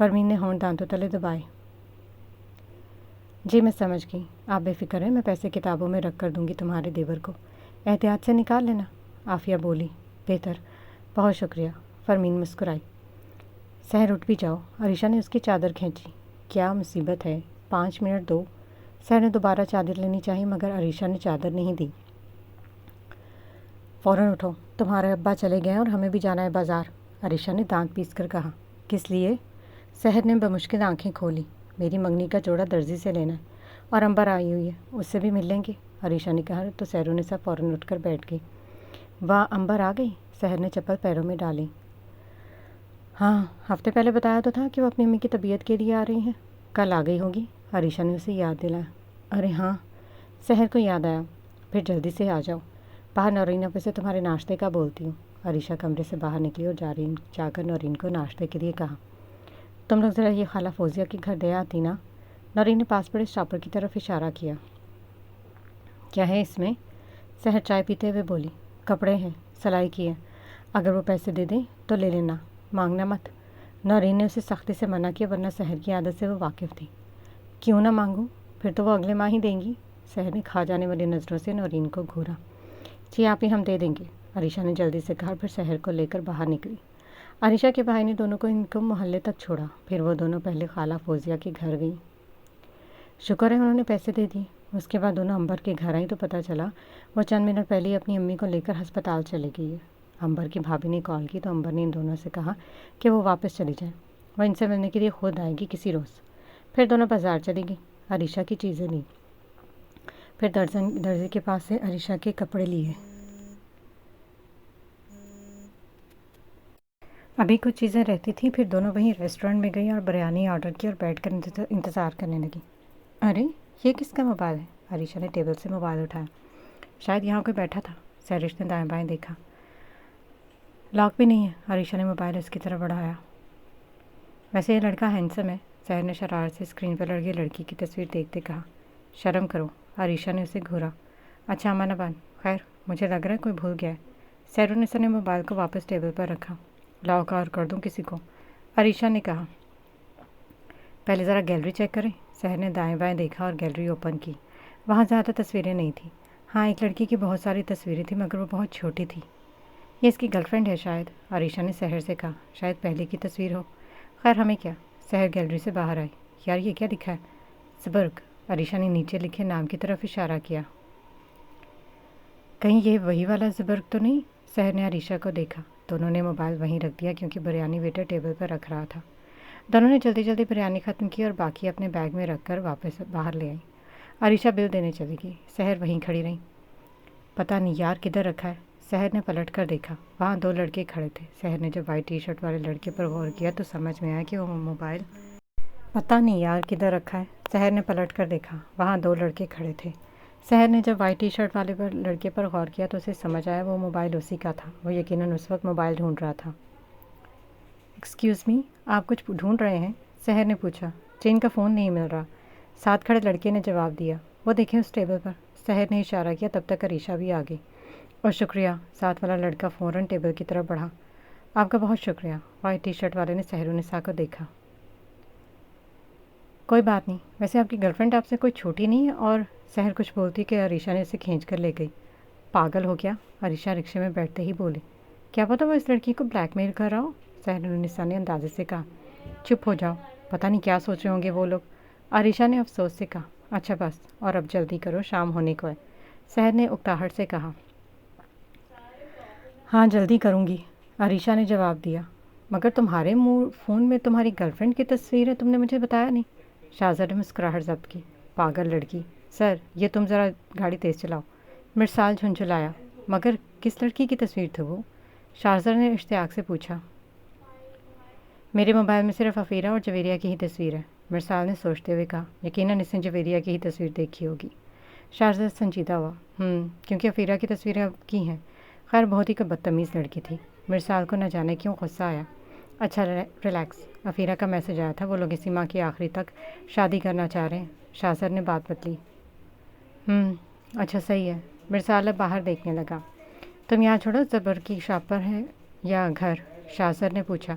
Fermin نے ہونٹ دانتوں تلے دبائے۔ جی میں سمجھ گئی، آپ بے فکر ہیں، میں پیسے کتابوں میں رکھ کر دوں گی تمہارے دیور کو، احتیاط سے نکال لینا۔ عافیہ بولی، بہتر، بہت شکریہ۔ فرمین مسکرائی۔ سحر اٹھ بھی جاؤ، عریشہ نے اس کی چادر کھینچی۔ کیا مصیبت ہے، 5 منٹ دو۔ سحر نے دوبارہ چادر لینی چاہی مگر عریشہ نے چادر نہیں دی۔ فوراً اٹھو، تمہارے ابا چلے گئے اور ہمیں بھی جانا ہے بازار، عریشہ نے دانت پیس کر کہا۔ کس لیے؟ سحر نے بمشکل آنکھیں کھولی۔ میری منگنی کا جوڑا درزی سے لینا ہے، اور امبر آئی ہوئی ہے، اس سے بھی مل لیں گے، عریشہ نے کہا تو سحرونسا فوراً اٹھ کر بیٹھ گئی۔ واہ، امبر آ گئی؟ سحر نے چپل پیروں میں ڈالی۔ ہاں، ہفتے پہلے بتایا تو تھا کہ وہ اپنی امی کی طبیعت کے لیے آ رہی ہیں، کل آ گئی ہوگی، عریشہ نے اسے یاد دلایا۔ ارے ہاں، سحر کو یاد آیا، پھر جلدی سے آ جاؤ، باہر نورین اپنے سے تمہارے ناشتے کا بولتی ہوں۔ عریشہ کمرے سے باہر نکلی اور جا کر نورین کو ناشتے کے لیے کہا۔ تم لوگ ذرا یہ خالہ فوزیہ کے گھر دے آتی نا؟ نورین نے پاس پڑے شاپر کی طرف اشارہ کیا۔ کیا ہے اس میں؟ سحر چائے پیتے ہوئے بولی۔ کپڑے ہیں، سلائی کی ہے، اگر وہ پیسے دے دیں تو لے لینا، مانگنا مت۔ نورین نے اسے سختی سے منع کیا ورنہ سحر کی عادت سے وہ واقف تھی۔ کیوں نہ مانگوں، پھر تو وہ اگلے ماہ ہی دیں گی۔ سحر نے کھا جانے والی نظروں سے نورین کو گھورا۔ جی آپ ہی، ہم دے دیں گے، عریشہ نے جلدی سے کہا، پھر سحر کو لے کر باہر نکلی۔ عریشہ کے بھائی نے دونوں کو ان کو محلے تک چھوڑا، پھر وہ دونوں پہلے خالہ فوزیہ کے گھر گئیں۔ شکر ہے انہوں نے پیسے دے دیے۔ اس کے بعد دونوں امبر کے گھر آئیں تو پتہ چلا وہ چند منٹ پہلے ہی اپنی امی کو لے کر ہسپتال چلی گئی ہے۔ امبر کی بھابھی نے کال کی تو امبر نے ان دونوں سے کہا کہ وہ واپس چلی جائیں، وہ ان سے ملنے کے لیے خود آئے گی کسی روز۔ پھر دونوں بازار چلی گئیں، عریشہ کی چیزیں لیں، پھر درزی کے پاس سے عریشہ کے کپڑے لیے۔ ابھی کچھ چیزیں رہتی تھیں، پھر دونوں وہیں ریسٹورنٹ میں گئی اور بریانی آرڈر کی اور بیٹھ کر انتظار کرنے لگی۔ ارے یہ کس کا موبائل ہے؟ عریشہ نے ٹیبل سے موبائل اٹھایا۔ شاید یہاں کوئی بیٹھا تھا، سحرش نے دائیں بائیں دیکھا۔ لاک بھی نہیں ہے، عریشہ نے موبائل اس کی طرف بڑھایا۔ ویسے یہ لڑکا ہینڈسم ہے، سحر نے شرارت سے اسکرین پر لڑکی لڑکی کی تصویر دیکھتے کہا۔ شرم کرو، عریشہ نے اسے گھورا۔ اچھا امان ابان، خیر مجھے لگ رہا ہے کوئی بھول گیا ہے۔ سحرونسا نے موبائل کو واپس ٹیبل پر رکھا۔ لاؤ کار کر دوں کسی کو، عریشہ نے کہا۔ پہلے ذرا گیلری چیک کریں، سحر نے دائیں بائیں دیکھا اور گیلری اوپن کی۔ وہاں زیادہ تصویریں نہیں تھیں، ہاں ایک لڑکی کی بہت ساری تصویریں تھیں مگر وہ بہت چھوٹی تھی۔ یہ اس کی گرل فرینڈ ہے شاید، عریشہ نے سحر سے کہا، شاید پہلے کی تصویر ہو، خیر ہمیں کیا۔ سحر گیلری سے باہر آئی۔ یار یہ کیا لکھا ہے؟ زبرگ، عریشہ نے نیچے لکھے نام کی طرف اشارہ کیا۔ کہیں یہ وہی والا زبرگ تو نہیں؟ سحر نے عریشہ کو دیکھا۔ دونوں نے موبائل وہیں رکھ دیا کیونکہ بریانی ویٹر ٹیبل پر رکھ رہا تھا۔ دونوں نے جلدی جلدی بریانی ختم کی اور باقی اپنے بیگ میں رکھ کر واپس باہر لے آئی۔ عریشہ بل دینے چلی گئی، سحر وہیں کھڑی رہی۔ پتہ نہیں یار کدھر رکھا ہے، سحر نے پلٹ کر دیکھا، وہاں 2 لڑکے کھڑے تھے۔ سحر نے جب وائٹ ٹی شرٹ والے لڑکے پر غور کیا تو سمجھ میں آیا کہ وہ موبائل پتہ نہیں یار کدھر رکھا ہے، سحر نے پلٹ کر دیکھا، وہاں 2 لڑکے کھڑے تھے۔ سحر نے جب وائٹ ٹی شرٹ والے لڑکے پر غور کیا تو اسے سمجھ آیا وہ موبائل اسی کا تھا، وہ یقیناً اس وقت موبائل ڈھونڈ رہا تھا۔ ایکسکیوز می، آپ کچھ ڈھونڈ رہے ہیں؟ سحر نے پوچھا۔ چین کا فون نہیں مل رہا، ساتھ کھڑے لڑکے نے جواب دیا۔ وہ دیکھیں اس ٹیبل پر، سحر نے اشارہ کیا، تب تک عریشہ بھی آ گئی۔ اور شکریہ، ساتھ والا لڑکا فوراً ٹیبل کی طرف بڑھا۔ آپ کا بہت شکریہ، وائٹ ٹی شرٹ والے نے سحرونسا کو دیکھا۔ کوئی بات نہیں، ویسے آپ کی گرل فرینڈ آپ سے کوئی چھوٹی نہیں ہے؟ اور سحر کچھ بولتی کہ عریشہ نے اسے کھینچ کر لے گئی۔ پاگل ہو کیا؟ عریشہ رکشے میں بیٹھتے ہی بولی۔ کیا پتہ وہ اس لڑکی کو بلیک میل کر رہا ہو، سحرونسا نے اندازے سے کہا۔ چپ ہو جاؤ، پتہ نہیں کیا سوچ رہے ہوں گے وہ لوگ، عریشہ نے افسوس سے کہا۔ اچھا بس، اور اب جلدی کرو، شام ہونے کو ہے، سحر نے اکتاہٹ سے کہا۔ ہاں جلدی کروں گی، عریشہ نے جواب دیا۔ مگر تمہارے فون میں تمہاری گرل فرینڈ کی تصویر ہے، تم نے مجھے بتایا نہیں، شاہزادہ نے مسکراہٹ ضبط کی۔ پاگل لڑکی، سر یہ تم ذرا گاڑی تیز چلاؤ، مرسال جھنجھلایا۔ مگر کس لڑکی کی تصویر تھی وہ؟ شاہزادہ نے اشتیاق سے پوچھا۔ میرے موبائل میں صرف افیرہ اور جویریہ کی ہی تصویر ہے، مرسال نے سوچتے ہوئے کہا۔ یقیناً اس نے جویریہ کی ہی تصویر دیکھی ہوگی۔ شاہزادہ سنجیدہ ہوا۔ کیونکہ افیرہ کی تصویریں اب کی ہیں، خیر بہت ہی بدتمیز لڑکی تھی۔ مرسال کو نہ جانے کیوں غصہ آیا۔ اچھا ریلیکس، افیرہ کا میسج آیا تھا، وہ لوگ اسی ماہ کی آخری تک شادی کرنا چاہ رہے ہیں، شاہزادہ نے بات بدلی۔ اچھا صحیح ہے، مرسال اب باہر دیکھنے لگا۔ تم یہاں چھوڑو، زبر کی شاپ پر ہے یا گھر؟ شاہزادہ نے پوچھا۔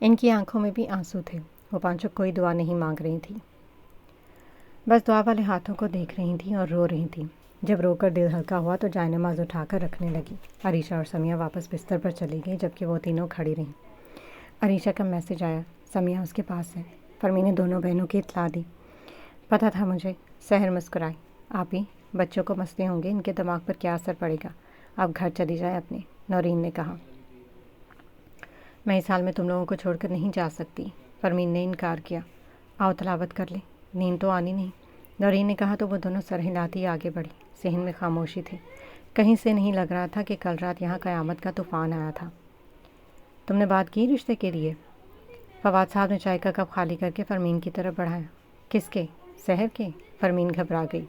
ان کی آنکھوں میں بھی آنسو تھے۔ وہ پانچوں کوئی دعا نہیں مانگ رہی تھی، بس دعا والے ہاتھوں کو دیکھ رہی تھیں اور رو رہی تھیں۔ جب رو کر دل ہلکا ہوا تو جائے نماز اٹھا کر رکھنے لگی۔ عریشہ اور سمیہ واپس بستر پر چلی گئی جبکہ وہ تینوں کھڑی رہیں۔ عریشہ کا میسج آیا، سمیہ اس کے پاس ہے۔ فرمین نے دونوں بہنوں کی اطلاع دی۔ پتہ تھا مجھے، سحر مسکرائی۔ آپ ہی بچوں کو مسئلے ہوں گے، ان کے دماغ پر کیا اثر پڑے گا، آپ گھر چلی جائیں اپنے، نورین نے کہا۔ میں اس حال میں تم لوگوں کو چھوڑ کر نہیں جا سکتی، فرمین نے انکار کیا۔ آؤ تلاوت کر لیں، نیند تو آنی نہیں، نورین نے کہا تو وہ دونوں سر ہلاتی آگے بڑھی۔ صحن میں خاموشی تھی، کہیں سے نہیں لگ رہا تھا کہ کل رات یہاں قیامت کا طوفان آیا تھا۔ تم نے بات کی رشتے کے لیے؟ فواد صاحب نے چائے کا کپ خالی کر کے فرمین کی طرف بڑھایا۔ کس کے؟ سحر کے؟ فرمین گھبرا گئی۔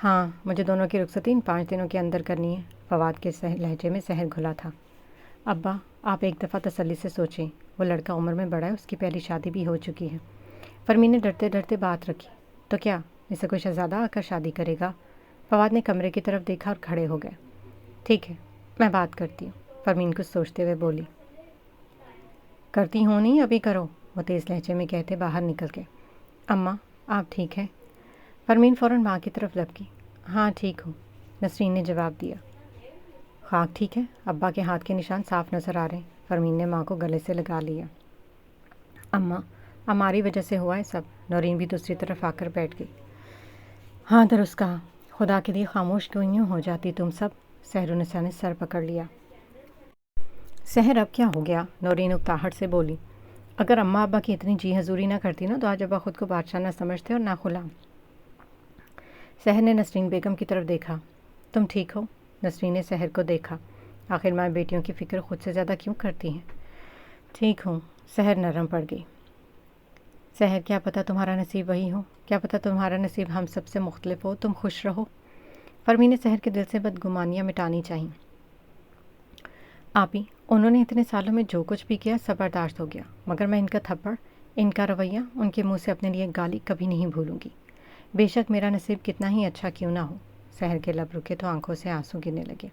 ہاں، مجھے دونوں کی رخصتی ان 5 دنوں کے اندر کرنی ہے، فواد کے لہجے میں زہر گھلا تھا۔ ابا، آپ ایک دفعہ تسلی سے سوچیں، وہ لڑکا عمر میں بڑا ہے، اس کی پہلی شادی بھی ہو چکی ہے۔ فرمین نے ڈرتے ڈرتے بات رکھی۔ تو کیا اسے کوئی شہزادہ آ کر شادی کرے گا؟ فواد نے کمرے کی طرف دیکھا اور کھڑے ہو گئے۔ ٹھیک ہے، میں بات کرتی ہوں، فرمین کچھ سوچتے ہوئے بولی۔ کرتی ہوں نہیں، ابھی کرو، وہ تیز لہجے میں کہتے باہر نکل گئے۔ اماں، آپ ٹھیک ہیں؟ فرمین فوراً ماں کی طرف لپکی۔ ہاں ٹھیک ہوں، نسرین نے جواب دیا۔ خاک ٹھیک ہے؟ ابا کے ہاتھ کے نشان صاف نظر آ رہے ہیں، فرمین نے ماں کو گلے سے لگا لیا۔ اماں، ہماری وجہ سے ہوا ہے سب، نورین بھی دوسری طرف آ کر بیٹھ گئی۔ ہاں درست کہا، خدا کے لیے خاموش کیوں یوں ہو جاتی تم سب؟ سحرالنساء نے سر پکڑ لیا۔ سحر اب کیا ہو گیا؟ نورین اکتاہٹ سے بولی۔ اگر اماں ابا کی اتنی جی حضوری نہ کرتی نا تو آج ابا خود کو بادشاہ نہ سمجھتے اور نہ غلام۔ سحر نے نسرین بیگم کی طرف دیکھا۔ تم ٹھیک ہو؟ نسرین نے سحر کو دیکھا۔ آخر ماں بیٹیوں کی فکر خود سے زیادہ کیوں کرتی ہیں؟ ٹھیک ہوں، سحر نرم پڑ گئی۔ سحر، کیا پتہ تمہارا نصیب وہی ہو، کیا پتہ تمہارا نصیب ہم سب سے مختلف ہو، تم خوش رہو۔ فرمین نے سحر کے دل سے بدگمانیاں مٹانی چاہییں۔ آپی، انہوں نے اتنے سالوں میں جو کچھ بھی کیا سب برداشت ہو گیا، مگر میں ان کا تھپڑ، ان کا رویہ، ان کے منہ سے اپنے لیے گالی کبھی نہیں بھولوں گی، بے شک میرا نصیب کتنا ہی اچھا کیوں نہ ہو۔ سحر کے لب رکے تو آنکھوں سے آنسو گرنے لگے۔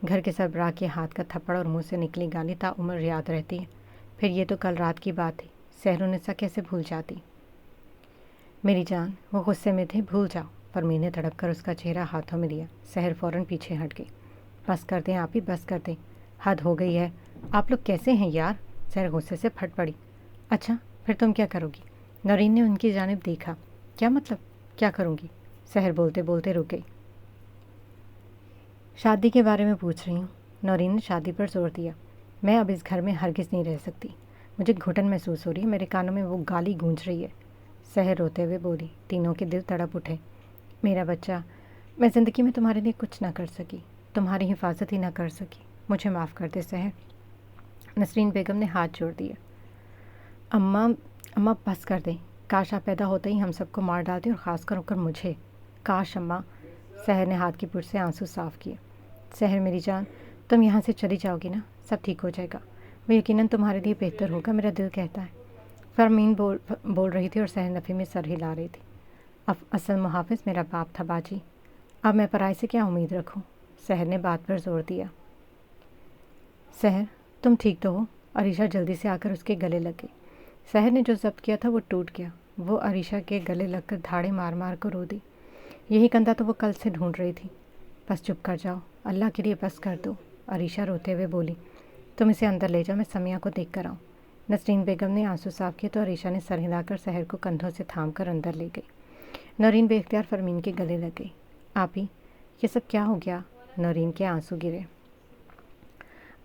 گھر کے سربراہ کے ہاتھ کا تھپڑ اور منہ سے نکلی گالی تا عمر یاد رہتی ہے، پھر یہ تو کل رات کی بات تھی، سحرالنساء کیسے بھول جاتی؟ میری جان، وہ غصے میں تھے، بھول جاؤ، فرمین نے تڑپ کر اس کا چہرہ ہاتھوں میں لیا۔ سحر فوراً پیچھے ہٹ گئی۔ بس کر دیں آپی، بس کر دیں، حد ہو گئی ہے، آپ لوگ کیسے ہیں یار؟ سحر غصے سے پھٹ پڑی۔ اچھا پھر تم کیا کرو گی؟ نورین نے ان کی جانب دیکھا۔ کیا مطلب، کیا کروں گی؟ سحر بولتے بولتے رک گئی۔ شادی کے بارے میں پوچھ رہی ہوں، نورین نے شادی پر زور دیا۔ میں اب اس گھر میں ہرگز نہیں رہ سکتی، مجھے گھٹن محسوس ہو رہی ہے، میرے کانوں میں وہ گالی گونج رہی ہے، سحر روتے ہوئے بولی۔ تینوں کے دل تڑپ اٹھے۔ میرا بچہ، میں زندگی میں تمہارے لیے کچھ نہ کر سکی، تمہاری حفاظت ہی نہ کر سکی، مجھے معاف کر دے سحر۔ نسرین بیگم نے ہاتھ جوڑ دیا۔ اماں بس کر دیں، کاش آپ پیدا ہوتے ہی ہم سب کو مار ڈالتے اور خاص کر مجھے، کاش اماں۔ سحر نے ہاتھ کی پٹ سے آنسو صاف کیے۔ سحر میری جان، تم یہاں سے چلی جاؤ گی نا، سب ٹھیک ہو جائے گا، وہ یقیناً تمہارے لیے بہتر ہوگا، میرا دل کہتا ہے، فرمین بول رہی تھی اور سحر نفی میں سر ہلا رہی تھی۔ اصل محافظ میرا باپ تھا باجی، اب میں پرائے سے کیا امید رکھوں؟ سحر نے بات پر زور دیا۔ سحر، تم ٹھیک تو ہو؟ عریشہ جلدی سے آ کر اس کے گلے لگ گئی۔ سحر نے جو ضبط کیا تھا وہ ٹوٹ گیا، وہ عریشہ کے گلے لگ کر دھاڑے مار مار کر رو دی۔ یہی کندھا تو وہ کل سے ڈھونڈ رہی تھی۔ بس چپ کر جاؤ، اللہ کے لیے بس کر دو، عریشہ روتے ہوئے بولی۔ تم اسے اندر لے جاؤ، میں سمیہ کو دیکھ کر آؤں۔ نسرین بیگم نے آنسو صاف کیے تو عریشہ نے سر ہلا کر سحر کو کندھوں سے تھام کر اندر لے گئی۔ نورین بے اختیار فرمین کے گلے لگ گئی۔ آپی، یہ سب کیا ہو گیا؟ نورین کے آنسو گرے۔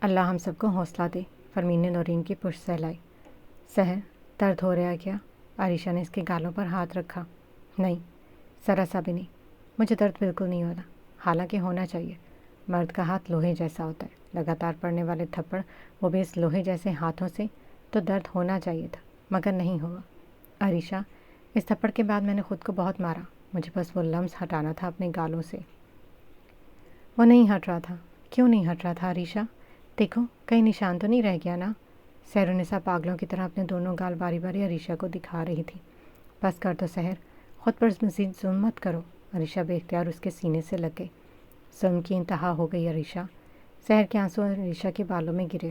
اللہ ہم سب کو حوصلہ دے، فرمین نے نورین کی پشت سہلائی۔ سحر، درد ہو رہا کیا؟ عریشہ نے اس کے گالوں پر ہاتھ رکھا۔ نہیں، ذرا سا بھی نہیں، مجھے درد بالکل نہیں ہو رہا، حالانکہ ہونا چاہیے، مرد کا ہاتھ لوہے جیسا ہوتا ہے، لگاتار پڑنے والے تھپڑ، وہ بھی اس لوہے جیسے ہاتھوں سے، تو درد ہونا چاہیے تھا، مگر نہیں ہوا۔ عریشہ، اس تھپڑ کے بعد میں نے خود کو بہت مارا، مجھے بس وہ لمس ہٹانا تھا اپنے گالوں سے۔ وہ نہیں ہٹ رہا تھا۔ کیوں نہیں ہٹ رہا تھا عریشہ؟ دیکھو کہیں نشان تو نہیں رہ گیا نا؟ سحرالنساء پاگلوں کی طرح اپنے دونوں گال باری باری عریشہ کو دکھا رہی تھی۔ بس کر دو سحر، خود پر مزید ظلم مت کرو، عریشہ بے اختیار اس کے سینے سے لگ گئی۔ ظلم کی انتہا ہو گئی عریشہ۔ سحر کے آنسو عریشہ کے بالوں میں گرے۔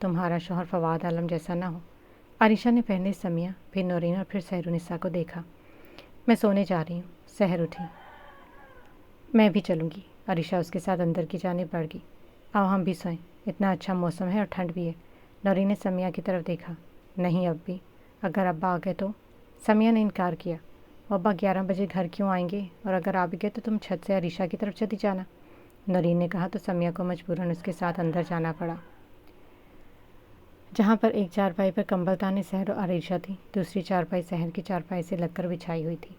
تمہارا شوہر فواد عالم جیسا نہ ہو۔ عریشہ نے پہلے سمیہ، پھر نورین اور پھر سحرالنساء کو دیکھا۔ میں سونے جا رہی ہوں، سحر اٹھی۔ میں بھی چلوں گی۔ عریشہ اس کے ساتھ اندر کی جانب بڑھ گئی۔ آؤ ہم بھی سوئیں، اتنا اچھا موسم ہے اور ٹھنڈ بھی ہے۔ نورین نے سمیہ کی طرف دیکھا۔ نہیں اب بھی، اگر ابا آ گئے تو؟ سمیہ نے انکار کیا۔ ابا 11 بجے گھر کیوں آئیں گے؟ اور اگر آ بھی گئے تو تم چھت سے عریشہ کی طرف چلی جانا، نورین نے کہا تو سمیہ کو مجبوراً اس کے ساتھ اندر جانا پڑا، جہاں پر ایک چارپائی پر کمبل تانے سحر اور عریشہ تھی، دوسری چارپائی سحر کی چارپائی سے لگ کر بچھائی ہوئی تھی۔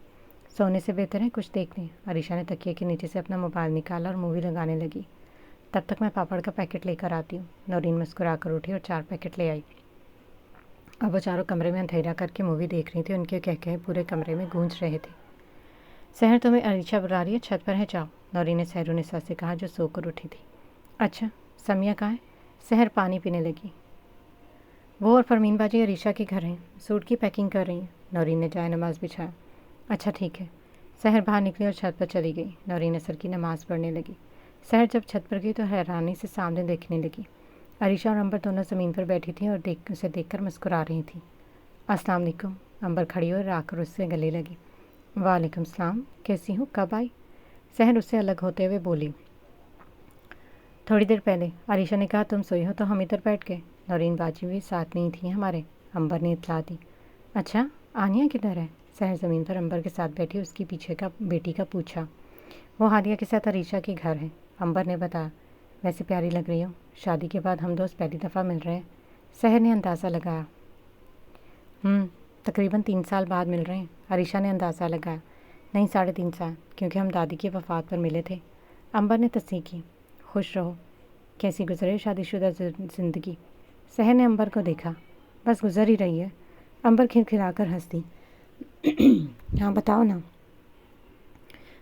سونے سے بہتر ہے کچھ دیکھ لیں۔ عریشہ نے تکیے کے نیچے سے اپنا موبائل نکالا اور مووی لگانے لگی۔ تب تک میں پاپڑ کا پیکٹ لے کر آتی ہوں۔ نورین مسکرا کر اٹھی اور 4 پیکٹ لے آئی۔ اب وہ چاروں کمرے میں اندھیرا کر کے مووی دیکھ رہی تھی۔ ان کے کہکہے پورے کمرے میں گونج رہے تھے۔ سحر تمہیں عریشہ بلا رہی ہے، چھت پر ہے، جاؤ، نورین نے سحرالنساء سے کہا جو سو کر اٹھی تھی۔ اچھا، سمیہ کہاں ہے؟ سحر پانی پینے لگی۔ وہ اور فرمین باجی عریشہ کے گھر ہیں، سوٹ کی پیکنگ کر رہی ہیں، نورین نے جائے نماز بچھایا۔ اچھا ٹھیک ہے۔ سحر باہر نکلی اور چھت پر چلی گئی۔ نورین عصر کی نماز پڑھنے لگی۔ سحر جب چھت پر گئی تو حیرانی سے سامنے دیکھنے لگی۔ عریشہ اور امبر دونوں زمین پر بیٹھی تھیں اور اسے دیکھ کر مسکرا رہی تھیں۔ السلام علیکم۔ امبر کھڑی اور آ کر اس سے گلے لگی۔ وعلیکم السلام، کیسی ہوں، کب آئی؟ سحر اس سے الگ ہوتے ہوئے بولی۔ تھوڑی دیر پہلے۔ عریشہ نے کہا تم سوئی ہو تو ہم ادھر بیٹھ گئے، نورین باجی بھی ساتھ میں ہی تھیں ہمارے، امبر نے اطلاع دی۔ اچھا، آنیہ کدھر ہے؟ سحر زمین پر امبر کے ساتھ بیٹھی اس کی پیچھے کا بیٹی کا پوچھا۔ وہ حالیہ کے ساتھ عریشہ کے گھر ہے، امبر نے بتایا۔ ویسے پیاری لگ رہی ہو، شادی کے بعد ہم دوست پہلی دفعہ مل رہے ہیں، سحر نے اندازہ لگایا۔ تقریباً 3 سال بعد مل رہے ہیں، عریشہ نے اندازہ لگایا۔ نہیں، 3.5 سال، کیونکہ ہم دادی کی وفات پر ملے تھے، امبر نے تصحیح کی۔ خوش رہو۔ کیسی گزرے شادی شدہ زندگی؟ سحر نے امبر کو دیکھا۔ بس گزر ہی رہی ہے، امبر کھلکھلا کر ہنس دی۔ ہاں بتاؤ نا۔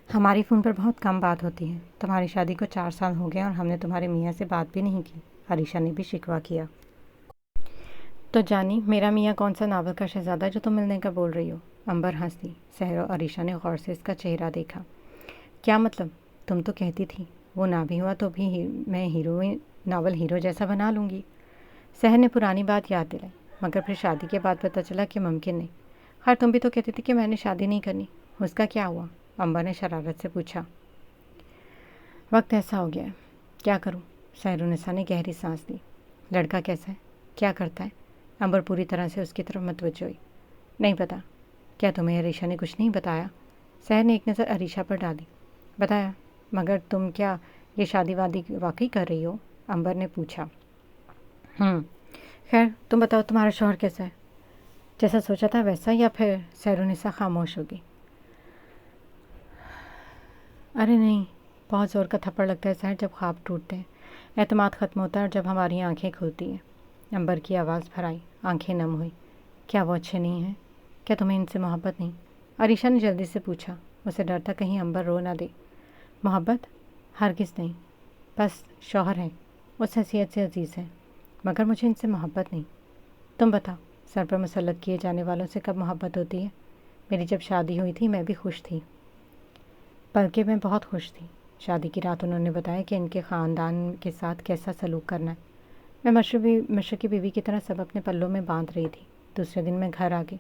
ہماری فون پر بہت کم بات ہوتی ہے، تمہاری شادی کو 4 سال ہو گئے اور ہم نے تمہارے میاں سے بات بھی نہیں کی، عریشہ نے بھی شکوہ کیا۔ تو جانی، میرا میاں کون سا ناول کا شہزادہ جو تم ملنے کا بول رہی ہو؟ امبر ہنس دی۔ سحر اور عریشہ نے غور سے اس کا چہرہ دیکھا۔ کیا مطلب؟ تم تو کہتی تھی وہ نہ بھی ہوا تو بھی میں ناول ہیرو جیسا بنا لوں گی۔ سحر نے پرانی بات یاد دلائی، مگر پھر شادی کے بعد پتہ چلا کہ ممکن نہیں۔ خیر تم بھی تو کہتی تھی کہ میں نے شادی نہیں کرنی، اس کا کیا ہوا؟ امبر نے شرارت سے پوچھا۔ وقت ایسا ہو گیا ہے، کیا کروں؟ سحرالنساء نے گہری سانس لی۔ لڑکا کیسا ہے؟ کیا کرتا ہے؟ امبر پوری طرح سے اس کی طرف متوجہ ہوئی۔ نہیں پتا۔ کیا تمہیں عریشہ نے کچھ نہیں بتایا؟ سحر نے ایک نظر عریشہ پر ڈالی۔ بتایا، مگر تم کیا یہ شادی وادی واقعی کر رہی ہو؟ امبر نے پوچھا۔ خیر تم بتاؤ تمہارا شوہر کیسا ہے؟ جیسا سوچا تھا ویسا، یا پھر؟ سحرالنساء خاموش ہوگی۔ ارے نہیں، بہت زور کا تھپڑ لگتا ہے سحر جب خواب ٹوٹتے ہیں، اعتماد ختم ہوتا ہے اور جب ہماری آنکھیں کھلتی ہیں۔ امبر کی آواز بھر آئی، آنکھیں نم ہوئی۔ کیا وہ اچھے نہیں ہیں؟ کیا تمہیں ان سے محبت نہیں؟ عریشہ نے جلدی سے پوچھا، اسے ڈر تھا کہیں امبر رو نہ دے۔ محبت؟ ہرگز نہیں، بس شوہر ہے، اس حیثیت سے عزیز ہے، مگر مجھے ان سے محبت نہیں۔ تم بتاؤ، سر پر مسلط کیے جانے والوں سے کب محبت ہوتی ہے؟ میری جب شادی ہوئی تھی میں بھی خوش تھی، بلکہ میں بہت خوش تھی۔ شادی کی رات انہوں نے بتایا کہ ان کے خاندان کے ساتھ کیسا سلوک کرنا ہے۔ میں مشرقی بیوی کی طرح سب اپنے پلوں میں باندھ رہی تھی۔ دوسرے دن میں گھر آ گئی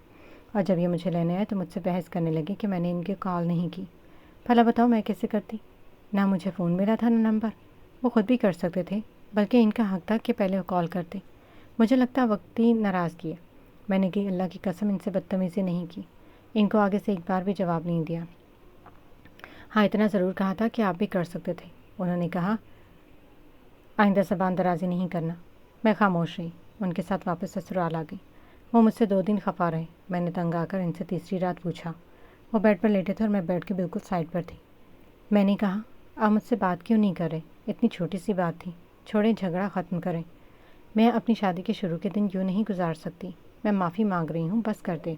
اور جب یہ مجھے لینے آئے تو مجھ سے بحث کرنے لگے کہ میں نے ان کے کال نہیں کی۔ بھلا بتاؤ میں کیسے کرتی؟ نہ مجھے فون ملا تھا نہ نمبر، وہ خود بھی کر سکتے تھے، بلکہ ان کا حق تھا کہ پہلے کال کرتے۔ مجھے لگتا وقتی ناراضگی ہے، میں نے کہ اللہ کی قسم ان سے بدتمیزی نہیں کی، ان کو آگے سے ایک بار بھی جواب نہیں دیا۔ ہاں اتنا ضرور کہا تھا کہ آپ بھی کر سکتے تھے، انہوں نے کہا آئندہ زبان درازی نہیں کرنا۔ میں خاموش رہی، ان کے ساتھ واپس سسرال آ گئی۔ وہ مجھ سے 2 دن خفا رہے۔ میں نے تنگ آ کر ان سے تیسری رات پوچھا۔ وہ بیڈ پر لیٹے تھے اور میں بیڈ کے بالکل سائڈ پر تھی۔ میں نے کہا آپ مجھ سے بات کیوں نہیں کر رہے؟ اتنی چھوٹی سی بات تھی، چھوڑیں جھگڑا ختم کریں۔ میں اپنی شادی کے شروع کے دن یوں نہیں گزار سکتی۔ میں معافی مانگ رہی ہوں، بس کر دیں۔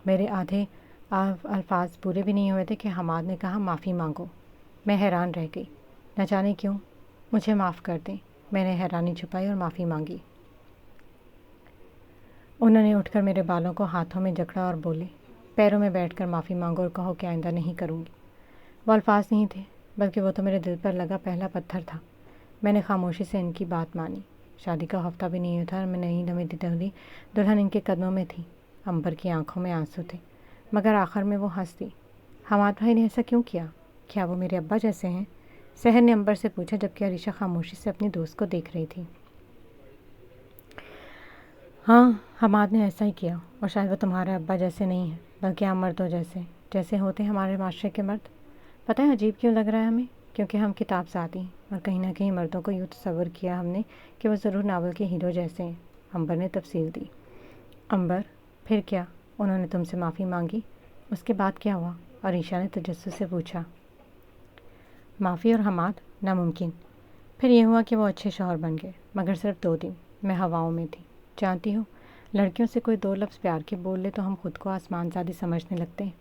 میرے آدھے الفاظ پورے بھی نہیں ہوئے تھے کہ حماد نے کہا معافی مانگو۔ میں حیران رہ گئی، نہ جانے کیوں۔ مجھے معاف کر دیں، میں نے حیرانی چھپائی اور معافی مانگی۔ انہوں نے اٹھ کر میرے بالوں کو ہاتھوں میں جکڑا اور بولے، پیروں میں بیٹھ کر معافی مانگو اور کہو کہ آئندہ نہیں کروں گی۔ وہ الفاظ نہیں تھے، بلکہ وہ تو میرے دل پر لگا پہلا پتھر تھا۔ میں نے خاموشی سے ان کی بات مانی۔ شادی کا ہفتہ بھی نہیں تھا اور میں نئی نویں دلہن دلہن ان کے قدموں میں تھی۔ امبر کی آنکھوں میں آنسو تھے، مگر آخر میں وہ ہنس دی۔ حماد بھائی نے ایسا کیوں کیا؟ کیا وہ میرے ابا جیسے ہیں؟ سحر نے امبر سے پوچھا، جبکہ عریشہ خاموشی سے اپنی دوست کو دیکھ رہی تھی۔ ہاں، حماد نے ایسا ہی کیا، اور شاید وہ تمہارے ابا جیسے نہیں ہیں بلکہ عام مردوں جیسے ہوتے ہیں ہمارے معاشرے کے مرد۔ پتہ ہے عجیب کیوں لگ رہا ہے ہمیں؟ کیونکہ ہم کتاب ساتھ ہیں، اور کہیں نہ کہیں مردوں کو یوں تصور کیا ہم نے کہ وہ ضرور ناول کے ہیرو جیسے ہیں۔ امبر نے تفصیل دی۔ امبر، پھر کیا؟ انہوں نے تم سے معافی مانگی؟ اس کے بعد کیا ہوا؟ عریشہ نے تجسس سے پوچھا۔ معافی اور حماد؟ ناممکن۔ پھر یہ ہوا کہ وہ اچھے شوہر بن گئے، مگر صرف 2 دن۔ میں ہواؤں میں تھی۔ جانتی ہو، لڑکیوں سے کوئی 2 لفظ پیار کے بول لے تو ہم خود کو آسمان زادی سمجھنے لگتے ہیں۔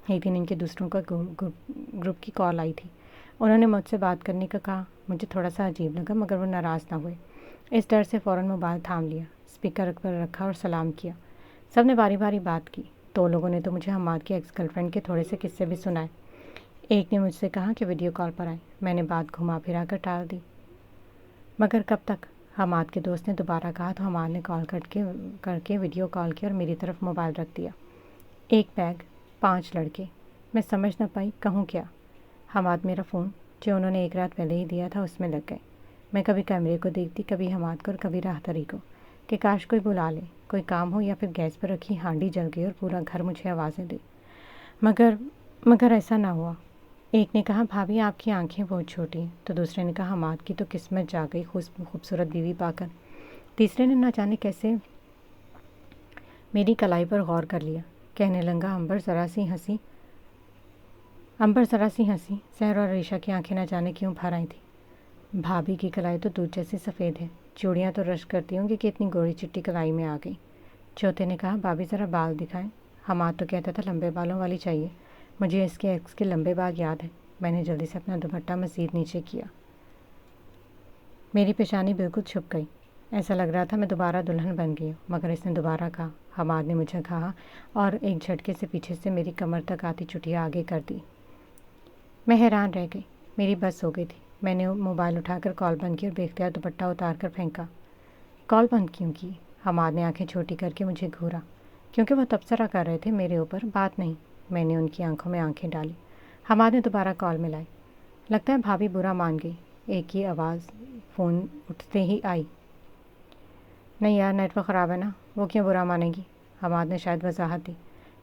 ایک دن ان کے دوستوں کا گروپ کی کال آئی تھی۔ انہوں نے مجھ سے بات کرنے کا کہا۔ مجھے تھوڑا سا عجیب لگا، مگر وہ ناراض نہ ہوئے۔ اس ڈر سے فوراً موبائل تھام لیا، اسپیکر پر رکھا اور سلام کیا۔ سب نے باری باری بات کی۔ 2 لوگوں نے تو مجھے حماد کی ایکس گرل فرینڈ کے تھوڑے سے قصے بھی سنائے۔ ایک نے مجھ سے کہا کہ ویڈیو کال پر آئیں۔ میں نے بات گھما پھرا کر ٹال دی۔ مگر کب تک؟ حماد کے دوست نے دوبارہ کہا تو حماد نے کال کر کے ویڈیو کال کی اور میری طرف موبائل رکھ دیا۔ 1 بیگ، 5 لڑکے۔ میں سمجھ نہ پائی کہوں کیا۔ حماد میرا فون، جو انہوں نے 1 رات پہلے ہی دیا تھا، اس میں لگ گئے۔ میں کبھی کیمرے کو دیکھتی، کبھی حماد کو اور کبھی راہداری کو، کہ کاش کوئی بلا لے، کوئی کام ہو، یا پھر گیس پر رکھی ہانڈی جل گئی اور پورا گھر مجھے آوازیں دے۔ مگر ایسا نہ ہوا۔ ایک نے کہا، بھابھی آپ کی آنکھیں بہت چھوٹی ہیں، تو دوسرے نے کہا، حماد کی تو قسمت جا گئی خوبصورت بیوی پا کر۔ تیسرے نے نہ جانے کیسے میری کلائی پر غور کر لیا، کہنے لگا، امبر ذرا سی ہنسی۔ سحر اور عریشہ کی آنکھیں نہ جانے کیوں بھر آئی تھی۔ بھابھی کی کلائی تو دودھ جیسی سفید ہے، چوڑیاں تو رشک کرتی ہوں گی کہ اتنی گوڑی چٹی کلائی میں آ گئی۔ چوتھے نے کہا، بھابھی ذرا بال دکھائیں۔ حماد تو کہتا تھا لمبے بالوں والی چاہیے۔ مجھے اس کے ایکس کے لمبے بال یاد ہے۔ میں نے جلدی سے اپنا دوپٹہ مزید نیچے کیا۔ میری پیشانی بالکل چھپ گئی۔ ایسا لگ رہا تھا میں دوبارہ دلہن بن گئی ہوں۔ مگر اس نے دوبارہ کہا، حماد نے مجھے کہا، اور ایک جھٹکے سے پیچھے سے میری کمر تک آتی چٹیاں آگے کر دی۔ میں حیران رہ گئی۔ میری بس ہو گئی تھی۔ میں نے موبائل اٹھا کر کال بند کی اور بے اختیار دوپٹہ اتار کر پھینکا۔ کال بند کیوں کی؟ حماد نے آنکھیں چھوٹی کر کے مجھے گھورا۔ کیونکہ وہ تبصرہ کر رہے تھے میرے اوپر، بات نہیں۔ میں نے ان کی آنکھوں میں آنکھیں ڈالی۔ حماد نے دوبارہ کال ملائی۔ لگتا ہے بھابھی برا مان گئی، ایک ہی آواز فون اٹھتے ہی آئی۔ نہیں یار، نیٹ ورک خراب ہے نا، وہ کیوں برا مانے گی؟ حماد نے شاید وضاحت دی۔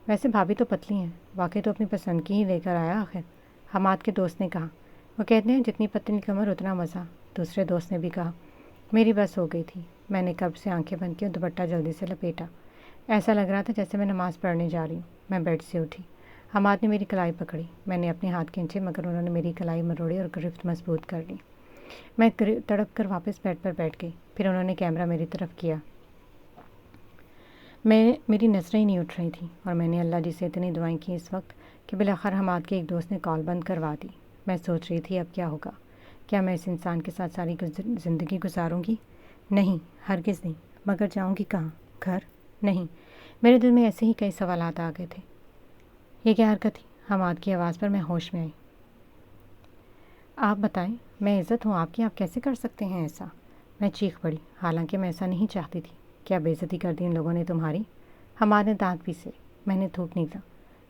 ویسے بھابھی تو پتلی ہیں، واقعی تو اپنی پسند کی ہی لے کر آیا آخر، حماد کے دوست نے کہا۔ وہ کہتے ہیں جتنی پتلی کمر اتنا مزہ، دوسرے دوست نے بھی کہا۔ میری بس ہو گئی تھی۔ میں نے کرب سے آنکھیں بند کی اور دوپٹہ جلدی سے لپیٹا۔ ایسا لگ رہا تھا جیسے میں نماز پڑھنے جا رہی ہوں۔ میں بیڈ سے اٹھی۔ حماد نے میری کلائی پکڑی۔ میں نے اپنے ہاتھ کھینچے، مگر انہوں نے میری کلائی مروڑی اور گرفت مضبوط کر لی۔ میں تڑپ کر واپس بیڈ پر بیٹھ گئی۔ پھر انہوں نے کیمرہ میری طرف کیا۔ میری نظریں ہی نہیں اٹھ رہی تھیں، اور میں نے اللہ جی سے اتنی دعائیں کی اس وقت کہ بالآخر حماد کے ایک دوست نے کال بند کروا دی۔ میں سوچ رہی تھی اب کیا ہوگا؟ کیا میں اس انسان کے ساتھ ساری زندگی گزاروں گی؟ نہیں، ہرگز نہیں۔ مگر جاؤں گی کہاں؟ گھر؟ نہیں۔ میرے دل میں ایسے ہی کئی سوالات آ گئے تھے۔ یہ کیا حرکت تھی؟ حماد کی آواز پر میں ہوش میں آئی۔ آپ بتائیں، میں عزت ہوں آپ کی، آپ کیسے کر سکتے ہیں ایسا؟ میں چیخ پڑی، حالانکہ میں ایسا نہیں چاہتی تھی۔ کیا بے عزتی کر دی ان لوگوں نے تمہاری؟ حماد نے دانت پیسے۔ میں نے تھوک نکلا۔